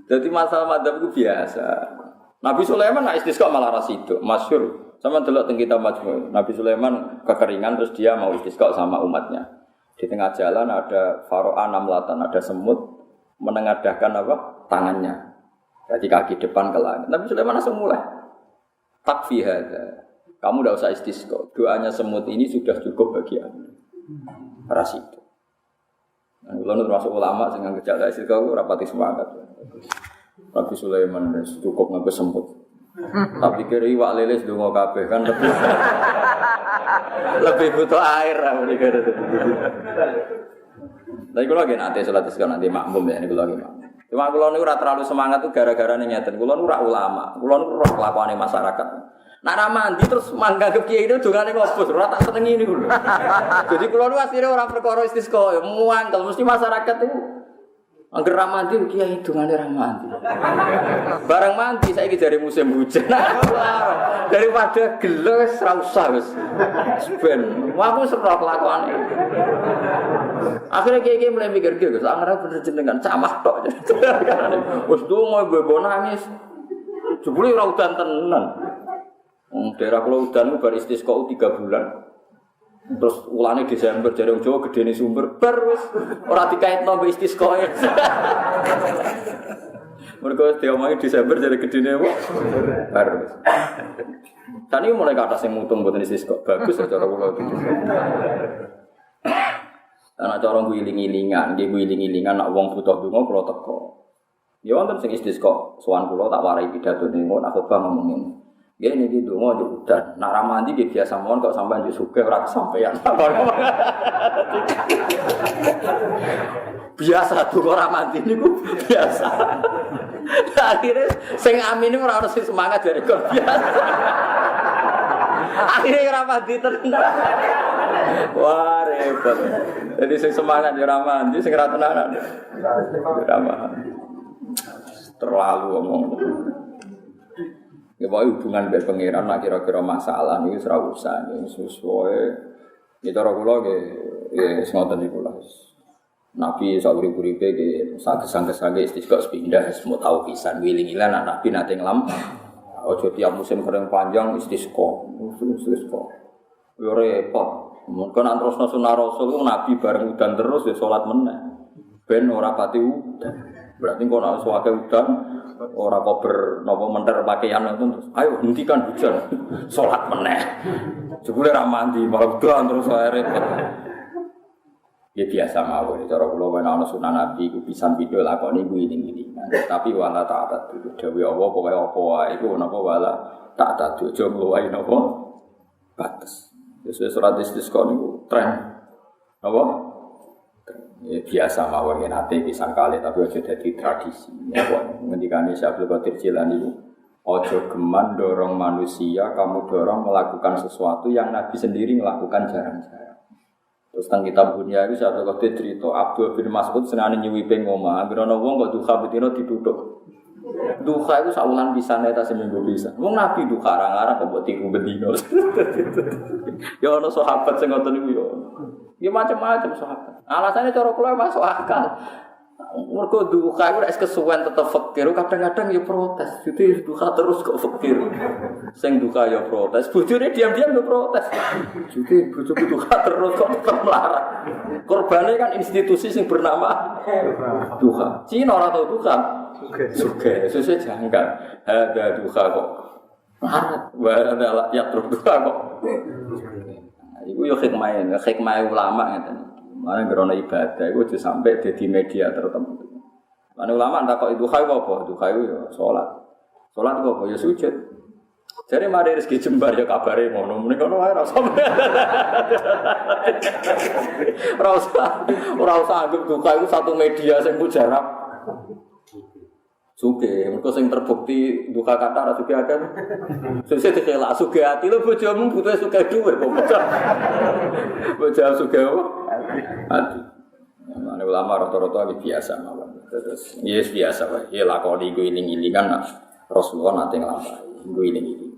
Jadi masalah madzhab itu biasa. Nabi Sulaiman nak istisqa malah rasido, masyhur. Sama delok teng kitab Majmu'. Nabi Sulaiman kekeringan terus dia mau istisqa sama umatnya. Di tengah jalan ada faro'a namlatan, ada semut menengadahkan apa? Tangannya. Jadi kaki depan ke langit. Nabi Sulaiman langsung mulai. Takfi hadza. Kamu tidak usah istisqa. Doanya semut ini sudah cukup bagi Anda. Rasidu. Nah, kalau termasuk ulama sing ngejak istisqa rapati semangat. Nabi Sulaiman cukup nganggo semut. Tapi kira iwak lele sedonga kabeh kan lebih butuh air amune kira. Tapi kalau lagi nanti salat istisqa nanti makmum ya niku lagi. Cuma kula niku ora terlalu semangat tuh gara-gara ngeten. Kula niku ora ulama. Kula niku roh kelakuane masyarakat. Nek ra mandi terus manggap kiai itu dongane ngobos, ora tak senengi niku lho. Jadi kula niku asline ora perkara istisqa, muangkel mesti masyarakat itu angger ra mandi kiai dongane ra mandi. Barang mandi saiki jare musim hujan. Daripada gelo wis ra usah wis. Ben, aku serah kelakuane. Akhirnya kiai mulai mikir Gus, angger bener jenengan camah tok. Wis donga mbok nangis. Jebule ora udan tenan. Daerah kula udan ku bar istisqa 3 bulan. Terus ulane Desember jare wong Jawa gedene sumber bar wis ora dikaitno mbek istisqa. Mergo diomongi Desember jare gedene apa? Bar wis. Tani mulai kata sing mutung mboten istisqa. Bagus cara kula iki. Ana cara ngiling-ilingan, nggih ngiling-ilingan nek wong butuh donga kula teko. Ya wonten sing istisqa, sowan kula tak warai pidatone ngono aku bang ngomong ngene. Ya ini di dungo di udan. Nak ramandi dia biasa mohon kok sampai di suge ora kesampaian. Biasa tuh ramandi niku biasa. Akhirnya sing amin ora ono sing semangat dari kok biasa. Akhirnya ramandi tenan. Wah repot. Jadi sing semangat di ramandi sing ra tenanan. Terlalu omong. Ya wae hubungan mbek pangeran nek kira-kira masalah niku ora usah sesuai. Ya cara kula nggih wis ngoten niku lho. Nabi sauri-uripe nggih saged-saged istisqa pindah semua tau pisan wiling-wilingan Nabi nate nglam. Aja tiap musim kering panjang istisqa. Yo repot. Mungkin terusno sunah Rasul Nabi bareng udan terus ya salat meneh. Ben ora pati udan. Berarti kok nek suwake udan ora kober napa menter pakaian itu terus ayo hentikan hujan. Salat meneh. Jebule ra mandi malah udan terus ae repot. Ya biasa mawon cara kula ana sunah Nabi iku pisan video lakoni ku ini. Tapi wala ta'at itu dawuh Allah pokoke apa wae iku napa wala ta'at aja ngluwahi napa batas. Wis surat istisqa niku tren. Apa? Ya biasa mawon yen ate pisan kali tapi aja dadi tradisi. Ya kok ngendikane Syekh Abdul Qadir Jilani itu aja geman dorong manusia, kamu dorong melakukan sesuatu yang Nabi sendiri melakukan jarang-jarang. Terus tentang kitab Bunya itu saya tahu cerita Abdul bin Mas'ud senane nyuwipe ngomah, anggere ana wong kok duha betino dituthuk. Duha itu saulan pisan ta seminggu pisan. Wong Nabi duha arang-arang kok mbok tiru betino. Ya ana sahabat sing ngoten niku ya. Ya macam-macam sahabat. Alasannya cara kula masuk akal. Mergo duha iku nek kesuwen tetep fakir, kadang-kadang ya protes. Jadi duha terus kok fakir. Sing duha ya protes, bojone diam-diam ya protes. Jadi bojoku duha terus kok tetep melarat. Korbane kan institusi sing bernama duha. Cina ora tau duha. Suge, sesuk janggal. Ada duha kok. Melarat. Wa ada ya terus duha kok. Iku yo hikmah ulama ngeten. Mana gerono ibadah itu aja sampai di media tertentu. Mana ulama tak kok itu khayu apa? Itu khayu ya sholat. Sholat itu apa? Ya sujud. Jadi mari rezeki jembar ya kabare ngono. Muni kono wae ora usah anggap duka itu satu media sing mujarab. Suge, mergo sing terbukti duka kata ra suge akeh. Sesuk dikelak suge ati lho bojomu butuh suge dhuwit kok. Bojomu suge apa? Ati. Mane ulama rata-rata iki biasa mawon. Terus yes biasa wae. Ya lakoni iku iling-ilingan Rasulullah nate nglampahi. Iku iling-iling.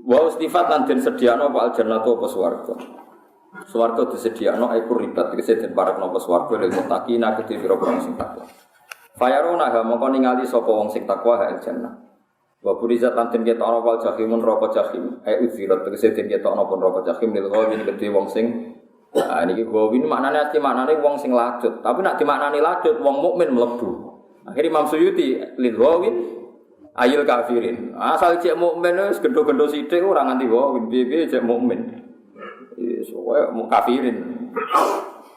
Wa istifat lan den sediakno apa aljannatu apa swarga. Swarga disediakno iku ribat tegese den parekno apa swarga lek muttaqina kedhe pira-pira sing takwa. Fayarona ha mongko ningali sapa wong sing takwa ha aljannah. Wa burizat lan den ketokno wal jahimun neraka jahim. Uzirat tegese den ketokno apa neraka jahim lil ghawin kedhe wong sing niki ghawin maknane wong sing lacut. Tapi nek dimaknani lacut wong mukmin mlebu. Akhire Imam Suyuti lil ghawin ayil kafirin. Asal cek mukmin wis gendho-gendho sithik ora nganti ghawin piye-piye cek mukmin. Wis wae kafirin.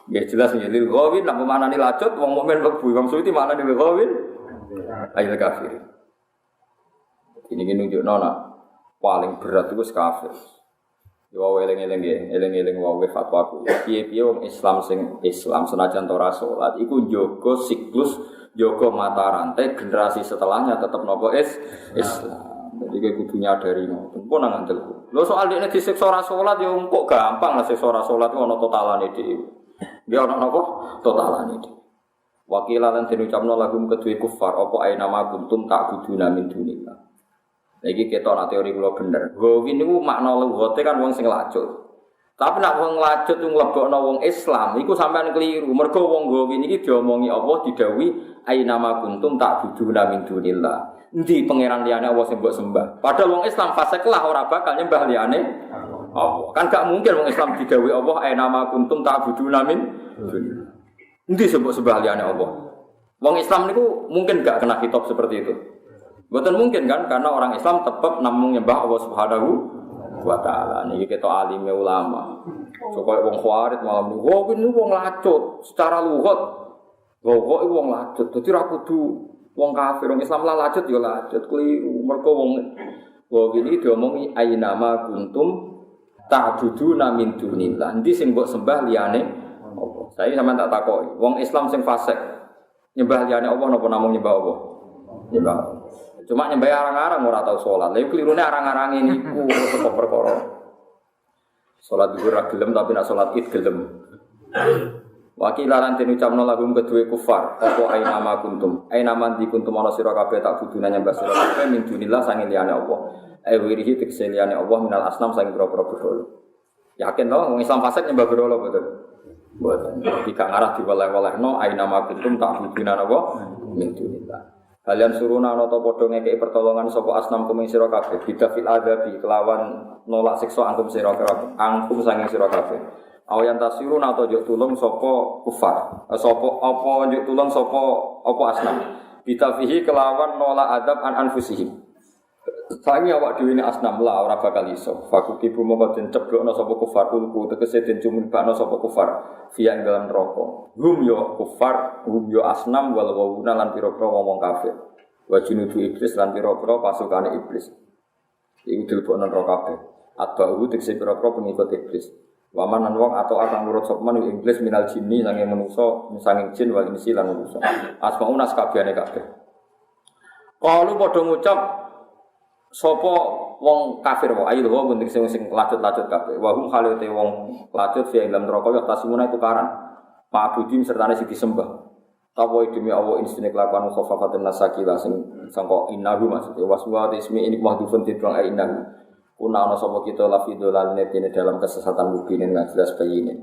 Ya jelas ya lil ghawin nak memanani lacut wong mukmin mlebu Imam Suyuti maknane lil ghawin ayil kafirin. Ini nunjukno nak paling berat itu kafir. Ya wae eling-eling wae fatwaku. Piye-piye wong Islam sing Islam senajan ora salat iku njaga siklus, njaga mata rantai generasi setelahnya tetep napa Islam. Jadi kayak kudu nyadari ngoten. Pun nang ngandel. Lho soal dekne disiksa ora salat ya kok gampang lah siksa ora salat ku ana totalane dhewe. Dia ana napa totalane dhewe. Wakilan den ucapno lagum kedue kufar apa ae nama kuntum tak buduna min dunillah. Iki ketok nak teori kula bener. Gawin niku makna lugote kan wong sing lacut. Tapi nak wong lacut ku nglebokno wong Islam iku sampean keliru. Mergo wong gawin iki diomongi Allah didhawuhi ainama kuntum ta'buduna min dunillah. Endi pangeran liyane Allah sing mbok sembah. Padahal wong Islam fasik lah ora bakal nyembah liyane Allah. Kan gak mungkin wong Islam didhawuhi Allah ainama kuntum ta'buduna min dunillah. Endi sing mbok sembah liyane Allah. Wong Islam niku mungkin gak kena kitab seperti itu. Bukan mungkin kan karena orang Islam tetap namung nyembah Allah Subhanahu wa taala. Niki ketok alime ulama. Supaya wong khawarit malam niku, "Oh, ini wong lacut secara lughat." Kok iku wong lacut. Dadi ra kudu wong kafir, wong Islam lah lacut ya lacut. Kliru. Mergo wong ini diomongi ainama kuntum ta'buduna min dunillah. Endi sing mbok sembah liyane Allah. Saya sampean tak takoki, wong Islam sing fasik nyembah liyane Allah napa namung nyembah Allah? Nyembah. Cuma nyembah arang-arang ora tau salat. Lha klirune arang-arang niku kok perkara. Salat dhuwur ra gelem tapi nek salat Id gelem. Wakilan den ucapno lagum kedue kufar, apa ae nama kuntum. Ae nama di kuntum ana sira kabeh tak buduna nyembah sira kabeh min dunillah sange liyane Allah. Ae wirihi tegese liyane Allah minal asnam sange pira-pira berhala. Yakin to wong Islam fasik nyembah berhala betul. Mboten. Dika ngarah diweleh-welehno ae nama kuntum tak buduna apa min dunillah. Kalian suruna ana ta padha ngekeki pertolongan sapa asnam kuming sira kabeh bidafil adabi kelawan nolak siksa angkum sira kabeh angkum sanging sira kabeh Awayan tasirun atau njuk tulung sapa kufar. Sapa apa njuk tulung sapa apa asnam. Bitafihi kelawan nolak adab an anfusihim. Sangi awak dhewe ne asnam la ora bakal iso. Fakuki bumoko den ceblokno sapa kufar ulku tegese den cumibakno sapa kufar via ing dalam neraka. Hum yo kufar, hum yo asnam wal wawuna lan pira-pira wong kafir. Wa junudu iblis lan pira-pira pasukane iblis. Iku dilebokno neraka kabeh. Atba'u tegese pira-pira pengikut iblis. Wamanan wong atau akan nurut sopman iblis minal jinni sange manusa, sange jin wal insi lan manusa. Asmaun askabehane kabeh. Kalu padha ngucap sapa wong kafir wae ayo wong sing lacut-lacut kabeh. Wa hum khalate wong lacut fi dalam neraka ya tasimuna tukaran. Ma'budin sertane sing disembah. Tawa demi Allah insine kelakuan khafafatun nasakila sing sangka innahu maksudnya waswa ismi ini mahdhufun tidrong innahu. Kuna ana sapa kita lafidolal netine dalam kesesatan mubinin nggak jelas bayine.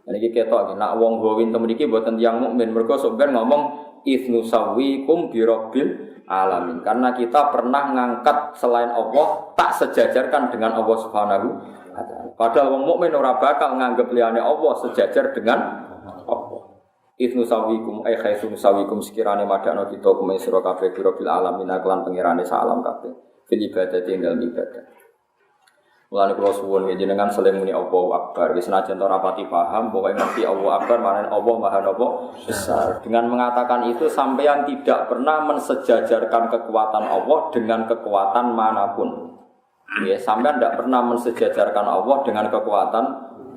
Niki ketok nek wong gowin temen iki mboten tiyang mukmin mergo sok ben ngomong itsnu sawikum birabbil alamin. Karena kita pernah ngangkat selain Allah tak sejajarkan dengan Allah Subhanahu wa taala. Padahal wong mukmin ora bakal nganggep liyane Allah sejajar dengan Allah. Itsnu sawikum ai khaisun sawikum sekirane madakno kita kumen sira kabeh birabbil alamin lan pengirane salam kabeh. Fil ibadah tinggal ibadah. Mulane kula suwun nggih jenengan saling muni Allahu Akbar. Wis senajan ora pati paham, pokoke ngerti Allahu Akbar maknane Allah Maha Besar. Dengan mengatakan itu sampeyan tidak pernah mensejajarkan kekuatan Allah dengan kekuatan manapun. Ya, sampeyan tidak pernah mensejajarkan Allah dengan kekuatan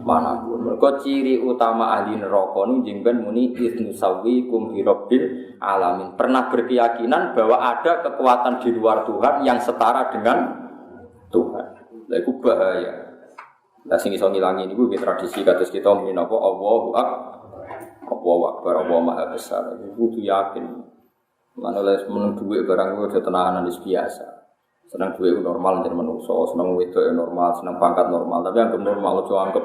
manapun. Mergo ciri utama ahli neraka nu jengben muni itsnu sawikum bi rabbil alamin. Pernah berkeyakinan bahwa ada kekuatan di luar Tuhan yang setara dengan Tuhan. Lha iku bahaya. Lah sing iso ngilangi niku iki tradisi kados kita muni napa Allahu Akbar, Allah Maha Besar. Iku kudu yakin. Manane menung dhuwit barang kuwi aja tenanan wis biasa. Seneng dhuwit normal nek manungsa, seneng wedok normal, seneng pangkat normal, tapi anggap normal aja anggap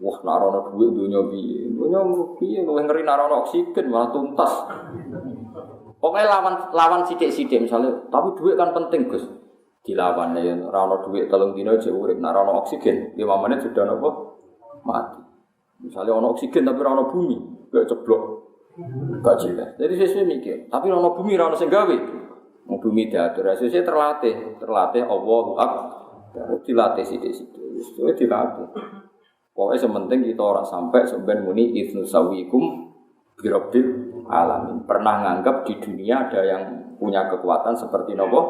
wah narono dhuwit donya piye. Donya piye luwih ngeri narono oksigen malah tuntas. Pokoke lawan sithik-sithik misalnya, tapi dhuwit kan penting, Gus. Dilawan ya ora ono dhuwit 3 dina aja urip nek ora ono oksigen 5 menit sudah napa mati. Misalnya ono oksigen tapi ora ono bumi, gak ceblok. Gak jelas. Jadi sesuai mikir, tapi ora ono bumi ora ono sing gawe. Wong bumi diatur, sesuai terlatih Allahu Akbar. Dilatih sithik-sithik. Wis dilatih. Pokoke sementing kita ora sampai sampean muni itsnu sawikum birabbil alamin. Pernah nganggap di dunia ada yang punya kekuatan seperti napa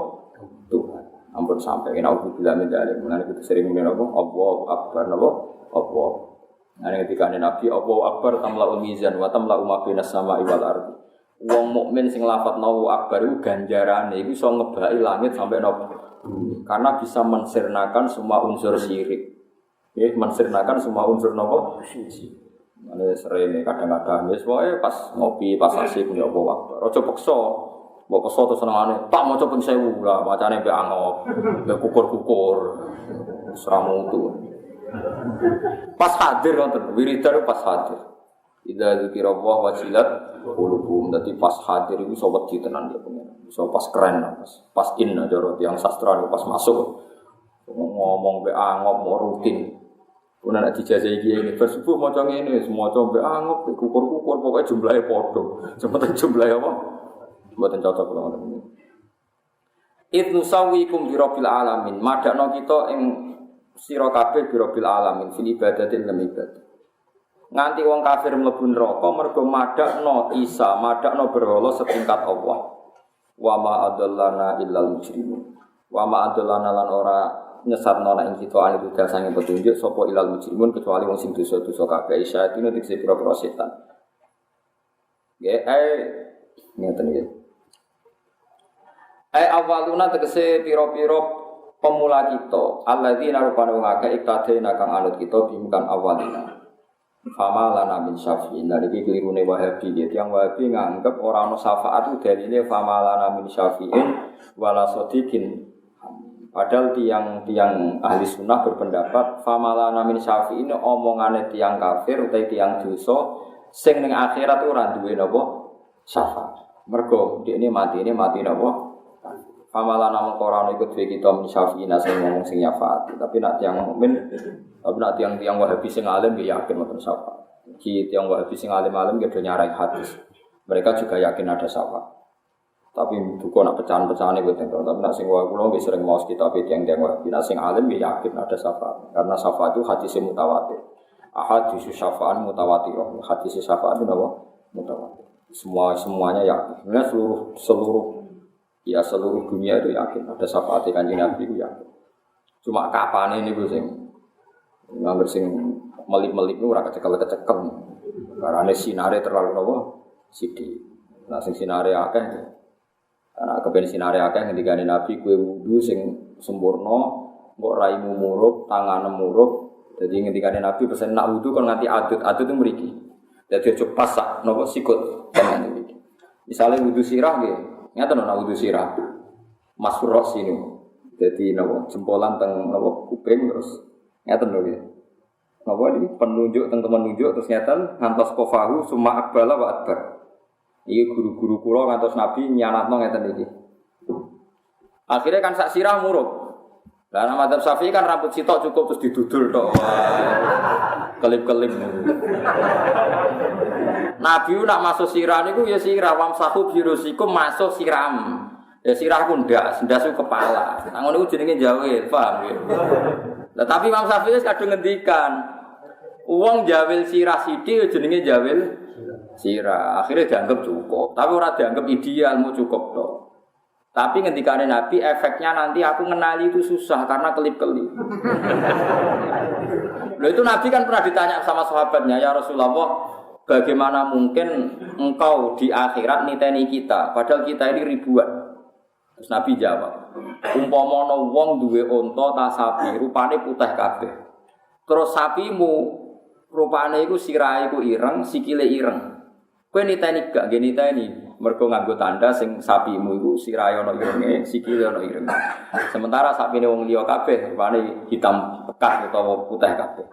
Tuhan. Ampun sampai kena ubilah mendalim. Mulane kita sering ngene apa? Allahu Akbar napa? Allah. Nah ketika Nabi Allahu Akbar tamla'ul mizan wa tamla'u ma bainas sama'i wal ardi. Wong mukmin sing lafadz Allahu Akbar iku ganjarane iku iso ngebaki langit sampai napa? Karena bisa mensirnakan semua unsur syirik. Nggih, mensirnakan semua unsur napa? Syirik. Mulane sering kadang-kadang wis wae pas ngopi, pas asik ya Allahu Akbar. Aja paksa. Mbok peso to senengane, tak maca ping 1000 lah, macane mbek angop, mbek kukur-kukur. Seramu itu. Pas hadir wonten, wiridan pas hadir. Idza dzikra wa wajilat qulubuhum. Dadi pas hadir iku iso wedi tenan ya pengen. Iso pas keren pas inna jaro tiyang sastra pas masuk. Ngomong mbek angop mau rutin. Pun nek dijajahi iki ini bersubuh maca ngene, maca mbek angop, kukur-kukur pokoke jumlahe padha. Cepet jumlahe apa? Mboten cocok kula ngoten. Itsnu sawikum bi rabbil alamin. Madakno kita ing sira kabeh bi rabbil alamin fil ibadatil lam ibadah. Nganti wong kafir mlebu neraka mergo madakno Isa, madakno berhala setingkat Allah. Wa ma adallana illal mujrimun. Wa ma adallana lan ora nyesatno nek kita ali budal sange petunjuk sapa ilal mujrimun kecuali wong sing dosa-dosa kabeh. Isa itu nek dikse pira-pira setan. Ngeten iki. Awaluna tegese pira-pira pemula kita, alladzina rupane wong akeh iktadena kang anut kita bimukan awalina. Fama lana min syafi'in. Niki klirune Wahabi ya, tiyang Wahabi nganggep ora ana syafaat itu dalile fama lana min syafi'in wala sadiqin. Padahal tiang ahli sunnah berpendapat fama lana min syafi'in omongane tiang kafir utawa tiang dosa sing ning akhirat ora duwe napa syafaat. Mergo dekne mati napa? Pamalan namung Quran ikut dhewe kita syafi'ina sing ngomong sing syafaat. Tapi nek tiyang mukmin, tapi nek tiyang Wahabi sing alim ya yakin wonten syafaat. Ki tiyang Wahabi sing alim-alim ya do nyarai hadis. Mereka juga yakin ada syafaat. Tapi bukan nak pecahan-pecahane kuwi tentu. Tapi nak sing Wahabi kula nggih sering maos kitab tiyang Wahabi. Nak sing alim ya yakin ada syafaat. Karena syafaat itu hadis mutawatir. Ahadits syafaat mutawatir. Hadis syafaat itu napa? Mutawatir. Semuanya yakin. Sebenarnya seluruh dunia itu yakin ada syafaat Kanjeng Nabi itu yakin. Cuma kapan ini gue sing nganggur sing melip-melip itu ora kecekel-kecekel. Karena sinare terlalu nopo sithik. Nah sing sinare akeh. Ana kepen sinare akeh ngendikane Nabi kowe wudu sing sempurna, mbok raimu murup, tanganmu murup. Jadi ngendikane Nabi pesen nak wudu kon nganti adut itu mriki. Dadi aja pas sak nopo sikut tenan iki. Misale wudu sirah nggih nyata nona wudu sirah, masuk ros ini, jadi nopo jempolan teng nopo kuping terus nyata nopo, nopo ini penunjuk teng teman nunjuk terus nyata ngantos kofahu summa akbala wa adbar, ini guru-guru kulo ngantos nabi nyanat nong nyata ini, akhirnya kan sak sirah muruk, lah nama madzhab Syafi'i kan rambut sitok cukup terus didudul tok, kelip-kelip. Nabi nak masuk sirah niku ya sirah wamsahu birusikum masuk siram. Ya sirah ku ndak, ndas kepala. Nang ngono iku jenenge jawil, paham ya. Lah tapi Imam Syafi'i wis kadung ngendikan wong jawil sirah sithik jenenge jawil sirah. Akhirnya dianggap cukup, tapi ora dianggap ideal mau cukup tok. Tapi ngendikane Nabi efeknya nanti aku ngenali itu susah karena kelip-kelip. Loh itu Nabi kan pernah ditanya sama sahabatnya, ya Rasulullah, bagaimana mungkin engkau di akhirat niteni kita, padahal kita ini ribuan. Terus Nabi jawab, umpama wong duwe unta ta sapi, rupane putih kabeh. Terus sapimu rupane iku sirahe iku ireng, sikile ireng. Kowe niteni gak nggih niteni, mergo nganggo tanda sing sapimu iku sirahe ana irenge, sikile ana ireng. Sementara sapine wong liya kabeh rupane hitam pekat utawa putih kabeh.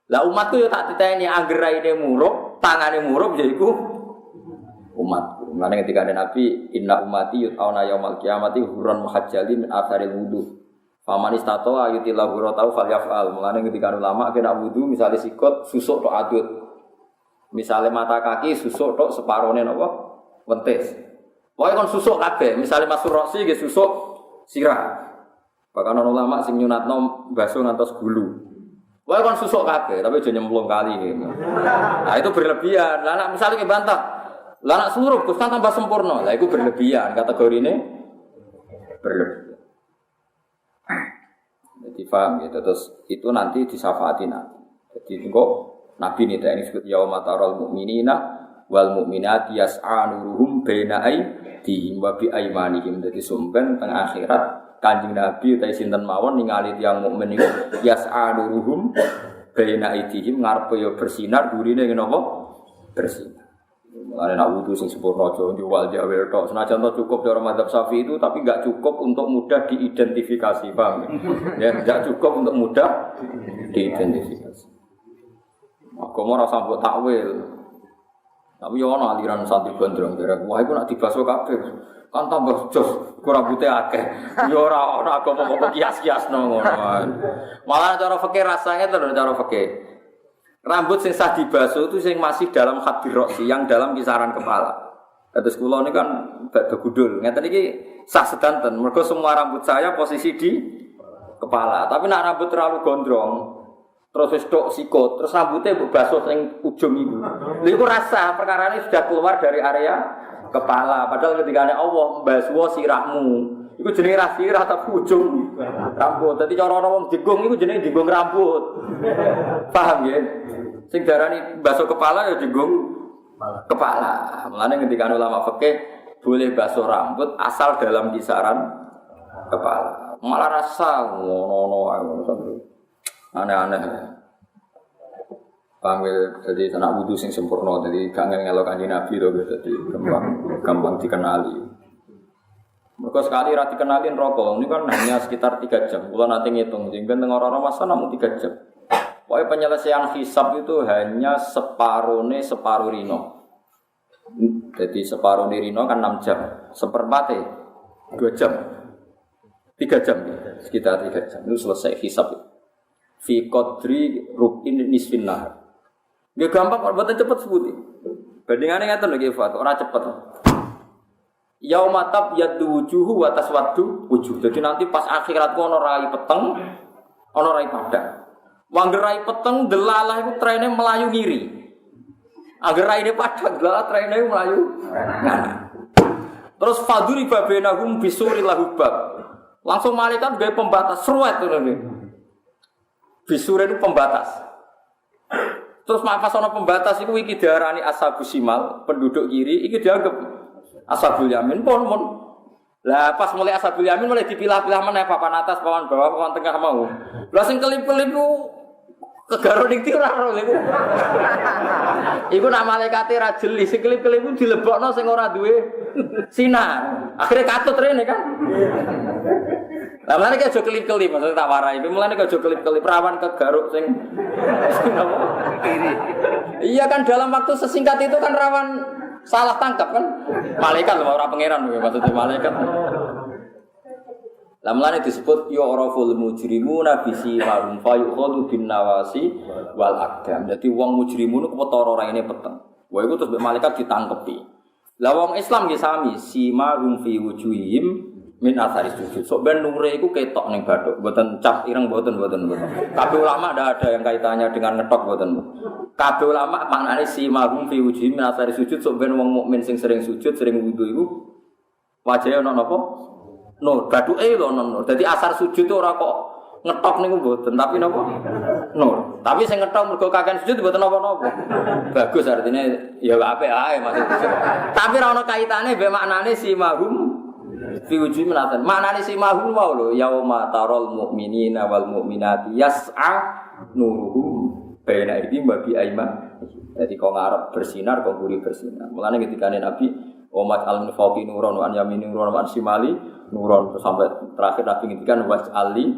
Lah umatku yo tak titeni angger raine murup, tangane murup ya iku umatku. Mane ketika Nabi inna ummati yut'auna yaumal qiyamati hurran muhajjalin min atharil wudu. Faman istata'a yutila ghuratahu falyaf'al. Mane ketika ulama kena wudu misale sikut susuk tok adut. Misale mata kaki susuk tok separone napa? Wentis. Pokoke kon susuk kabeh, misale masuk roksi nggih susuk sirah. Bahkan ulama sing nyunatno baso ngantos gulu. Wae kon susuk kabeh, tapi aja nyemplung kali gitu. Nah, itu berlebihan. Lah nek misale bantah, lah nek suruh Gus kan tambah sempurna. Lah iku berlebihan, kategorine berlebihan. Jadi paham gitu. Terus itu nanti disyafaati Nabi. Jadi kok Nabi ini disebut yauma taral mu'minina wal mu'minati yas'a nuruhum baina aydihim wa bi aymanihim. Jadi sumben teng akhirat Kanjeng Nabi utawi sinten mawon ningali tiyang mukmin niku yas'a nuruhum baina aydihim ngarepe yo bersinar durine ngene apa? Bersinar. Mulane nak wudu sing sempurna aja jual jawel tok. Senajan to cukup cara madzhab Syafi'i itu tapi enggak cukup untuk mudah diidentifikasi, paham ya? Enggak cukup untuk mudah diidentifikasi. Agama ora sambut takwil. Tapi yo ana aliran santri gondrong derek. Wah iku nak dibaso kabeh. Kan tambah jos, rambute akeh. Yo ora ana agama kok kias-kiasno ngono. Malah cara fikih rasane to cara fikih. Rambut sing sah dibaso itu sing masih dalam hadir roksi, yang dalam kisaran kepala. Terus kula ini kan badhe gundul. Ngeten iki sah sedanten. Mergo semua rambut saya posisi di kepala. Tapi nak rambut terlalu gondrong, terus wis tok sikut, terus rambutnya mbok basuh sing ujung iku. Lha iku rasa perkarane sudah keluar dari area kepala. Padahal ketika Allah mbasuh sirahmu, iku jenenge ra sirah tapi ujung rambut. Dadi cara wong jenggung iku jenenge jenggung rambut. Paham ya? Sing darani basuh kepala ya jenggung kepala. Mulane ketika ulama fikih boleh basuh rambut asal dalam kisaran kepala. Malah rasa ngono-ngono aneh-aneh. Paham ya? Jadi nak wudu sing sempurna, jadi gak ngelok Kanjeng Nabi to, jadi gampang dikenali. Mergo sekali ra dikenalin rokok, ini kan hanya sekitar 3 jam. Kula nanti ngitung, jengben teng ora-ora masa namun 3 jam. Pokoknya penyelesaian hisab itu hanya separuh rino. Jadi separuh rino kan 6 jam, seperempatnya 2 jam. 3 jam ya. Sekitar 3 jam itu selesai hisab. Fi qadri rub'in nisfin nahar. Nggih gampang kok mboten cepet sebuti. Bandingane ngaten lho nggih Fat, ora cepet. Yaumatab yaddu wujuhu wa taswaddu wujuh. Jadi nanti pas akhirat ku ana rai peteng, ana rai padang. Wong rai peteng delalah iku trene melayu ngiri. Angger raine padang delalah trene melayu nganan. Terus faduri babenahum bisuril lahubab. Langsung malaikat gawe pembatas seruet ngono nggih. Bisure itu pembatas. Terus pas ana pembatas iku iki diarani ashabus simal, penduduk kiri iki dianggap ashabul yamin pun. Lah pas mulai ashabul yamin mulai dipilah-pilah meneh papan atas, papan bawah, papan tengah mau. Lah sing kelip-kelip ku kegaro ning ora ro iku. Iku nak malaikate ra jeli, sing kelip-kelip ku dilebokno sing ora duwe sinar. Akhire katut rene kan. Lah mulane aja kelip-kelip, maksud tak warai. Mulane aja kelip-kelip rawan kegaruk sing kiri. Iya kan dalam waktu sesingkat itu kan rawan salah tangkap kan? Malaikat lho ora pangeran maksudnya malaikat. Lah mulane disebut yu'raful mujrimuna bisi marum fa yukhadu bin nawasi wal aqdam. Dadi wong mujrimun ku ketara raine peteng. Wah iku terus malaikat ditangkepi. Lah wong Islam nggih sami simarum fi wujuhihim min athari sujud. Sok ben nure iku ketok ning bathuk, mboten cap ireng mboten. Kabeh ulama ndak ada yang kaitannya dengan ngetok mboten. Kabeh ulama maknane simarum fi wujuhihim min athari sujud, sok ben wong mukmin sing sering sujud, sering wudu iku wajahe ana napa? Nur, bathuke lho ana nur. Dadi asar sujud ora kok ngetok niku mboten, tapi napa? Nur. Tapi sing ngetok mergo kakean sujud mboten napa-napa. Bagus artinya ya apik ae maksudnya. Tapi ora ana kaitane mbek maknane simarum fi wujuhihim minatan. Maknane simahum wae lho, yauma taral mu'minina wal mu'minati yas'a nuruhum baina aydihim wa bi ayman. Dadi kok ngarep bersinar, kok mburi bersinar. Mulane ketikane Nabi Umat al-Munfaqi nuron wa an yamini nuron wa an shimali nuron sampai terakhir Nabi ngendikan was'ali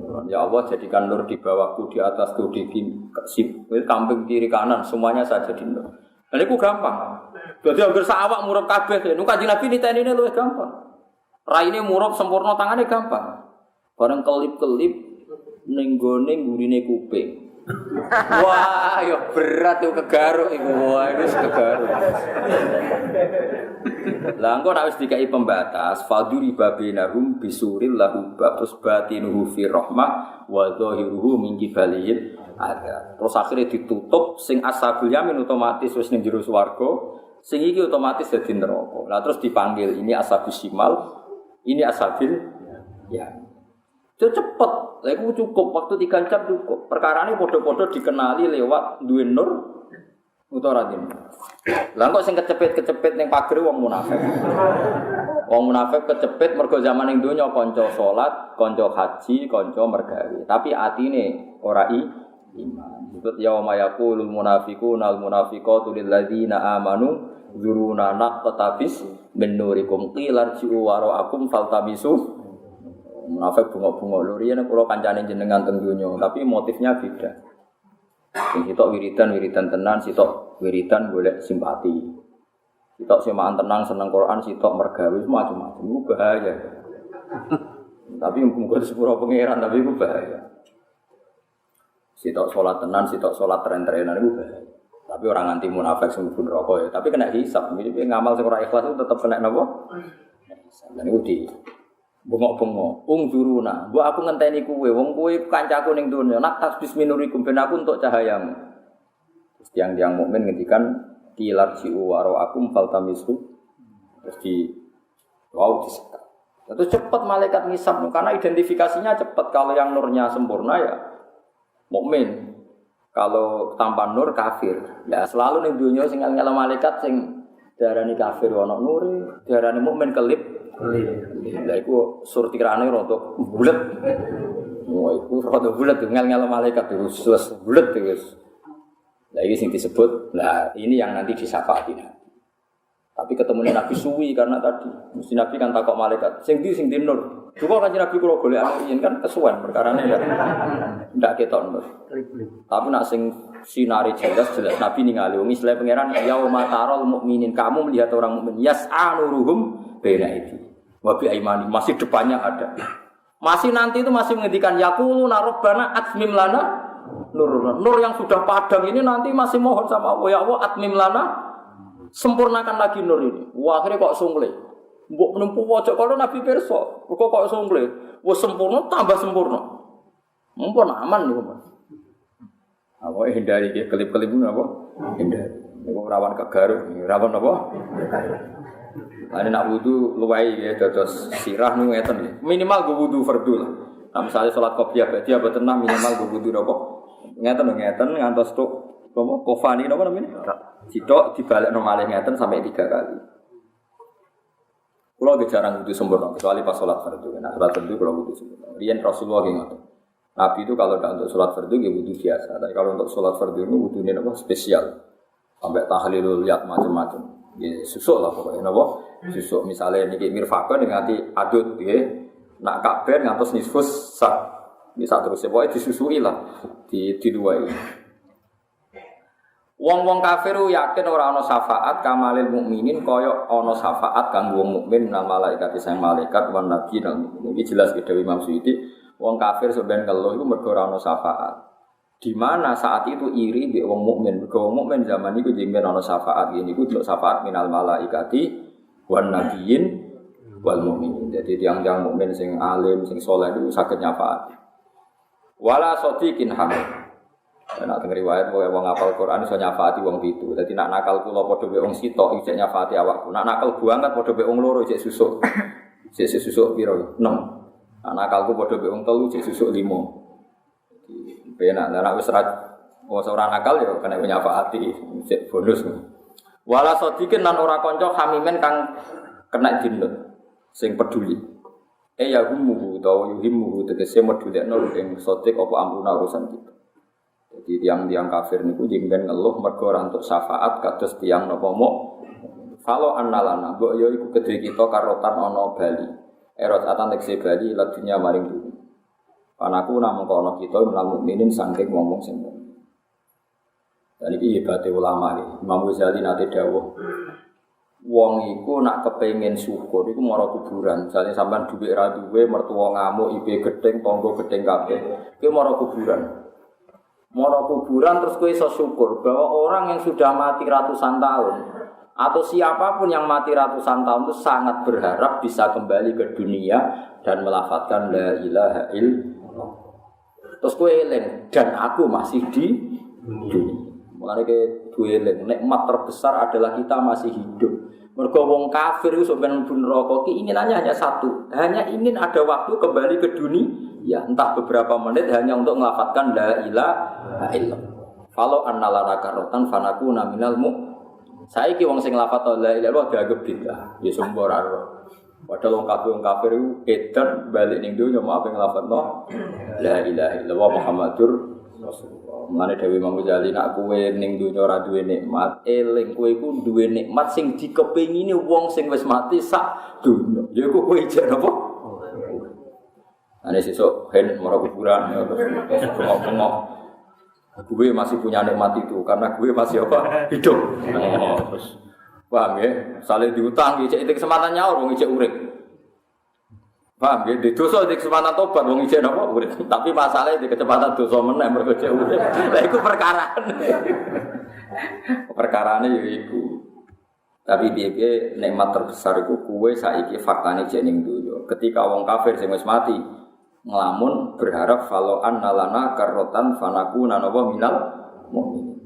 nuron. Ya Allah jadikan nur di bawahku, di atasku, di samping kiri kanan semuanya saya jadi nur. Dan itu gampang. Jadi hampir sawak murub kabeh. Nu Kanjeng Nabi nitenine luwih gampang. Raine murub sempurna tangane gampang. Bareng kelip-kelip ning gone ngurine kuping. Wah, ya berat itu kegaruk iku. Wah, itu kegaruk. Lah engko nek wis dikai pembatas, faduri babinahum bisuril lahu terus batinuhu fi rahmah wa zahiruhu min qibalil ada. Terus akhirnya ditutup sing ashabul yamin otomatis wis ning jero swarga, sing iki otomatis dadi neraka. Lah terus dipanggil ini ashabus simal, ini ashabil ya. Itu cepet, itu cukup, waktu 3 jam cukup. Perkara ini podo-podo dikenali lewat duwe nur utara ini. Lah kok sing kecepet-kecepet ning pager wong munafik. Wong munafik kecepet mergo zaman ning donya kanca salat, kanca haji, kanca mergawe. Tapi atine ora iman. Disebut yauma yaqulul munafiquna wal munafiqatu lil ladzina amanu zuruna naqtabis min nurikum qila rji'u wara'akum faltamisu. Munafik bunga-bunga lho riyen kula kancane jenengan teng donya, tapi motifnya beda. Sing sitok wiridan tenan, sitok wiridan golek simpati. Sitok semaan tenang seneng Quran, sitok mergawe macam-macam. Iku bahaya. Tapi muga sepuro pangeran, tapi iku bahaya. Sitok salat tenan, sitok salat tren-trenan iku bahaya. Tapi orang anti munafik sing mlebu neraka ya, tapi kena hisab. Iki ngamal sing ora ikhlas itu tetep kena napa? Dan iku di bengok-bengok, ungduruna. Mbok aku ngenteni kowe, wong kowe kancaku ning donya. Nak tasbis minurikum ben aku entuk cahayamu. Terus tiang-tiang mukmin ngendikan kilar ji'u wara'akum faltamisu. Terus disekat. Terus cepat malaikat ngisab karena identifikasinya cepat. Kalau yang nurnya sempurna ya mukmin. Kalau tanpa nur kafir. Ya selalu ning donya sing ngel malaikat sing diarani kafir ana nure, diarani mukmin kelip. Lah iku surtirane rada bulet. Wah iku rada bulet ngel-ngel malaikat terus bulet terus. Lah iki sing disebut, lah ini yang nanti disyafaati. Tapi ketemu Nabi suwi karena tadi mesti Nabi kan takok malaikat, sing di nur. Coba kan Nabi kula golek amin kan kesuwen perkarane ndak ketok nur. Tapi nak sing sinare jelas Nabi ningali wong Islam pangeran yauma taral mukminin, kamu melihat orang mukmin yas'anuruhum baina itu. Wa bi aimani masih depannya ada. Masih nanti itu masih menghentikan yaquluna rabbana atmim lana nur. Nur yang sudah padam ini nanti masih mohon sama Allah, ya Allah atmim lana sempurnakan lagi nur ini. Wah, akhirnya kok sungle. Mbok menempuh wajah kalau Nabi pirsa, kok sungle. Wis sempurna tambah sempurna. Mumpun aman niku, Mas. Apa hindari kelip-kelip apa? Hindari. Niku rawan kegaruk, rawan apa? Ane nak wudu luwai ya dados sirah nu ngeten nggih. Minimal go wudu fardhu lah. Nah, misalnya salat qobliyah berarti apa tenang minimal go wudu napa? Ngeten ngantos tok apa kofani napa namanya? Sitok dibalekno malih ngeten sampai 3 kali. Kulo ge jarang wudu sempurna kecuali pas salat fardhu. Nah, salat fardhu kulo wudu sempurna. Riyen Rasulullah nggih ngoten. Nabi itu kalau tidak untuk salat fardhu nggih wudu biasa. Tapi kalau untuk salat fardhu itu wudune napa spesial. Sampai tahlilul yat macam-macam. Ya susuk lah pokoknya napa susuk misalnya niki mirfaqah nganti adut nggih nak kabeh ngantos nisfus sak bisa terus pokoke disusui lah diluwai. Wong-wong kafir yakin ora ana syafaat kamalil mukminin kaya ana syafaat kanggo wong mukmin nang malaikat sang malaikat wan nabi nang iki jelas Dewi Imam Suyuti wong kafir sebenarnya kalau iku mergo ora ana syafaat. Di mana saat itu iri mbek wong mukmin. Mergo wong mukmin zaman iku jemben ana syafaat ngene iku syafaat minal malaikati wan nabiyyin wal mukminin. Jadi tiang-tiang mukmin sing alim, sing saleh iku saged nyafaat. Wala sadiqin hamid. Nek teng riwayat wong hafal Quran iso nyafaati wong pitu. Dadi nek nakal kula padha mbek wong sitok iki nyafaati awakku. Nek nakal buangat padha mbek wong loro iki susuk. Sik susuk piro? 6. Nek nakalku padha mbek wong 3 iki susuk 5. Penak nek wis ora nakal ya kena nyafaati sik bonus. Wala sadiqin lan ora kanca hamimen kang kena dinut sing peduli. Ya humuhu utawa yuhimuhu tegese medulekno ing sadiq apa ampuna urusan kita. Jadi tiang-tiang kafir niku jengben ngeluh mergo ora entuk syafaat kados tiang napa mok. Falo annalana mbok ya iku kedhe kita karotan ana bali. Erot atan tekse bali ladunya maring dunya. Panaku namung kono kita menawa mukminin saking wong-wong sing mukmin. Dan iki hebate ulama iki. Imam Ghazali nate dawuh. Wong iku nak kepengin syukur iku mara kuburan. Misale sampean dhuwit ra duwe, mertua ngamuk, ibe gedeng, tangga gedeng kabeh. Kuwi mara kuburan. Mara kuburan terus kowe iso syukur bahwa orang yang sudah mati ratusan tahun atau siapapun yang mati ratusan tahun itu sangat berharap bisa kembali ke dunia dan melafadzkan la ilaha illallah. Terus kowe eling dan aku masih di dunia. Mulane kowe eling nikmat terbesar adalah kita masih hidup. Mergo wong kafir iku sampeyan mlebu neraka keinginannya hanya satu, hanya ingin ada waktu kembali ke dunia, ya entah beberapa menit hanya untuk melafadzkan la ilaha illallah. Kalau annalana karotan fanakuna minal mu. Saiki wong sing lafadz la ilaha illallah dianggap bidah, ya sumber ora. Padahal wong kafir itu edan balik ning dunya mau apa nglafadzno la ilaha illallah Muhammadur Rasulullah. Mane Dewi Imam Ghazali nak kowe ning dunya ora duwe nikmat, eling kowe iku duwe nikmat sing dikepengini wong sing wis mati sak dunya. Ya iku kowe ijek napa? Ane sesuk hen mara kuburan terus bengok-bengok. Gue masih punya nikmat itu karena gue masih apa? Hidup. Terus paham ya? Saling diutang, ijek itu kesempatan nyaur, wong ijek urip. Paham ya? Di dosa di kesempatan tobat, wong ijek napa urip. Tapi masalahnya di kecepatan dosa meneh mergo ijek urip. Lah iku perkarane ya iku. Tapi piye-piye nikmat terbesar iku kuwe saiki faktane jek ning donya. Ketika wong kafir sing wis mati ngelamun berharap falau annalana karrotan fanakuna napa minal mukminin.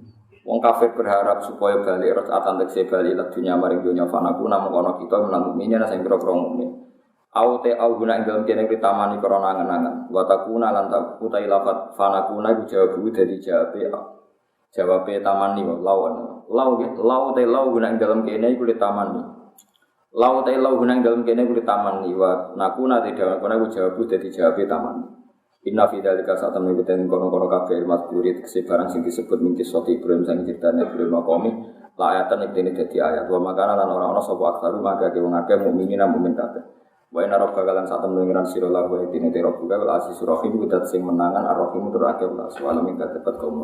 Wong kafir berharap supaya bali rakaatan tekse bali lan dunya maring dunya fanaku namung ana kita menang mukminin sing kira-kira mukmin. Au te au guna ing dalem kene kritamani krana angen-angen. Wa takuna lan utai lafat fanakuna iku jawab dadi jawabe tamani lawan. Lau te lau guna ing dalem kene iku tamani. Lau te lau guna ing dalem kene iku tamani wa nakuna te iku jawab dadi jawabe tamani. Inna fi dzalika sa'atan mengikuti kono-kono kabeh mazkuri tekse barang sing disebut mingki soti Ibrahim sang critane Ibrahim maqami la ayatan iki dadi ayat wa makana lan ora ana sapa aksaru maka wong akeh mukminin mukmin kabeh wa inna rabbaka lan sa'atan mengiran sira la wa dine te rabbuka wal asis rahim kudat sing menangan ar-rahim tur akeh Allah subhanahu wa ta'ala dapat kaum